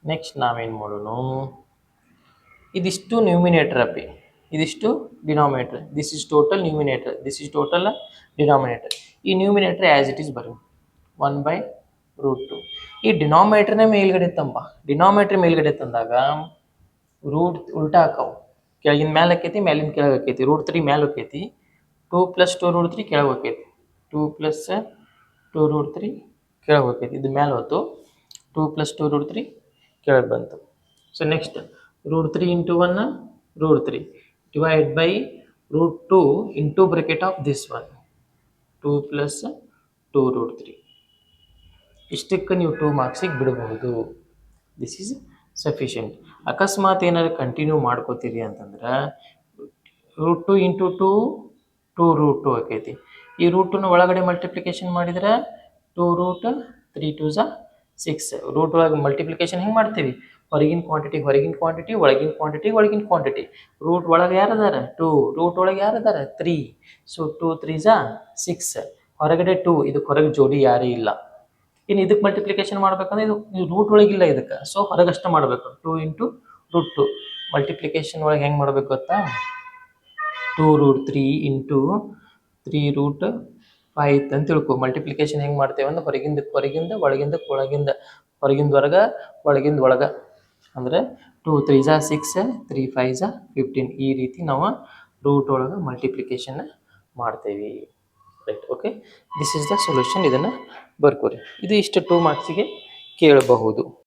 ನೆಕ್ಸ್ಟ್ ನಾವೇನು ಮಾಡೋಣ? ಇದಿಷ್ಟು ನ್ಯೂಮಿನೇಟರ್ ಅಪ್ಪಿ, ಇದಿಷ್ಟು denominator. This is total numerator, this is total denominator. ಈ ನ್ಯೂಮಿನೇಟರ್ ಆ್ಯಸ್ ಇಟ್ ಈಸ್ ಬರೀ 1/√2. ಈ ಡಿನಾಮಿನೇಟರ್ನೇ ಮೇಲ್ಗಡೆ ಮೇಲ್ಗಡೆ ತಂದಾಗ ರೂಟ್ ಉಲ್ಟಾ ಹಾಕವು. ಕೆಳಗಿನ ಮ್ಯಾಲೆ ಆಕೈತಿ, ಮ್ಯಾಲಿನ ಕೆಳಗೆ ಆಕೈತಿ. √3 ಮ್ಯಾಲೆ ಹೋಕೈತಿ, 2 + 2√3 ಕೆಳಗೆ ಹೋಕೈತಿ. 2 + 2√3 ಕೆಳಗೆ ಹೋಕೈತಿ. ಇದು ಮ್ಯಾಲೆ ಹೋಯ್ತು, 2 + 2√3 ಕೆಳಗೆ ಬಂತು. So next √3 × 1 √3 /√2 into bracket of this one 2 + 2√3. ಇಷ್ಟಕ್ಕೆ ನೀವು 2 ಮಾರ್ಕ್ಸಿಗೆ ಬಿಡಬಹುದು. This is sufficient. ಅಕಸ್ಮಾತ್ ಏನಾದ್ರು ಕಂಟಿನ್ಯೂ ಮಾಡ್ಕೋತೀರಿ ಅಂತಂದ್ರೆ √2 × 2 2√2 ಆಕೈತಿ. ಈ √2ನ ಒಳಗಡೆ ಮಲ್ಟಿಪ್ಲಿಕೇಶನ್ ಮಾಡಿದ್ರೆ 2√3 2 6. ರೂಟ್ ಒಳಗೆ ಮಲ್ಟಿಪ್ಲಿಕೇಶನ್ ಹೆಂಗೆ ಮಾಡ್ತೀವಿ? ಹೊರಗಿನ ಕ್ವಾಂಟಿಟಿ, ಒಳಗಿನ ಕ್ವಾಂಟಿಟಿ. ರೂಟ್ ಒಳಗೆ ಯಾರದಾರ? 2. ರೂಟ್ ಒಳಗೆ ಯಾರದಾರ? 3. ಸೊ 2 3 6. ಹೊರಗಡೆ 2, ಇದಕ್ಕೆ ಹೊರಗೆ ಜೋಡಿ ಯಾರೂ ಇಲ್ಲ. ಇನ್ನು ಇದಕ್ಕೆ ಮಲ್ಟಿಪ್ಲಿಕೇಶನ್ ಮಾಡ್ಬೇಕಂದ್ರೆ ಇದು ರೂಟ್ ಒಳಗಿಲ್ಲ ಇದಕ್ಕೆ. ಸೊ ಹೊರಗಷ್ಟ ಮಾಡಬೇಕು. 2 × √2 ಮಲ್ಟಿಪ್ಲಿಕೇಶನ್ ಒಳಗೆ ಹೆಂಗೆ ಮಾಡ್ಬೇಕು ಗೊತ್ತಾ? 2√3 × 3√5 ಅಂತ ತಿಳ್ಕೊ. ಮಲ್ಟಿಪ್ಲಿಕೇಶನ್ ಹೆಂಗೆ ಮಾಡ್ತೇವೆ ಅಂದ್ರೆ ಹೊರಗಿಂದ ಒಳಗಿಂದ ಒಳಗೆ ಅಂದರೆ 2 3 6 3 5 15. ಈ ರೀತಿ ನಾವು ರೂಟ್ ಒಳಗೆ ಮಲ್ಟಿಪ್ಲಿಕೇಶನ್ ಮಾಡ್ತೇವೆ. Right. Okay, this is the solution. ಇದನ್ನು ಬರ್ಕೋರಿ. ಇದು ಇಷ್ಟು 2 ಮಾರ್ಕ್ಸಿಗೆ ಕೇಳಬಹುದು.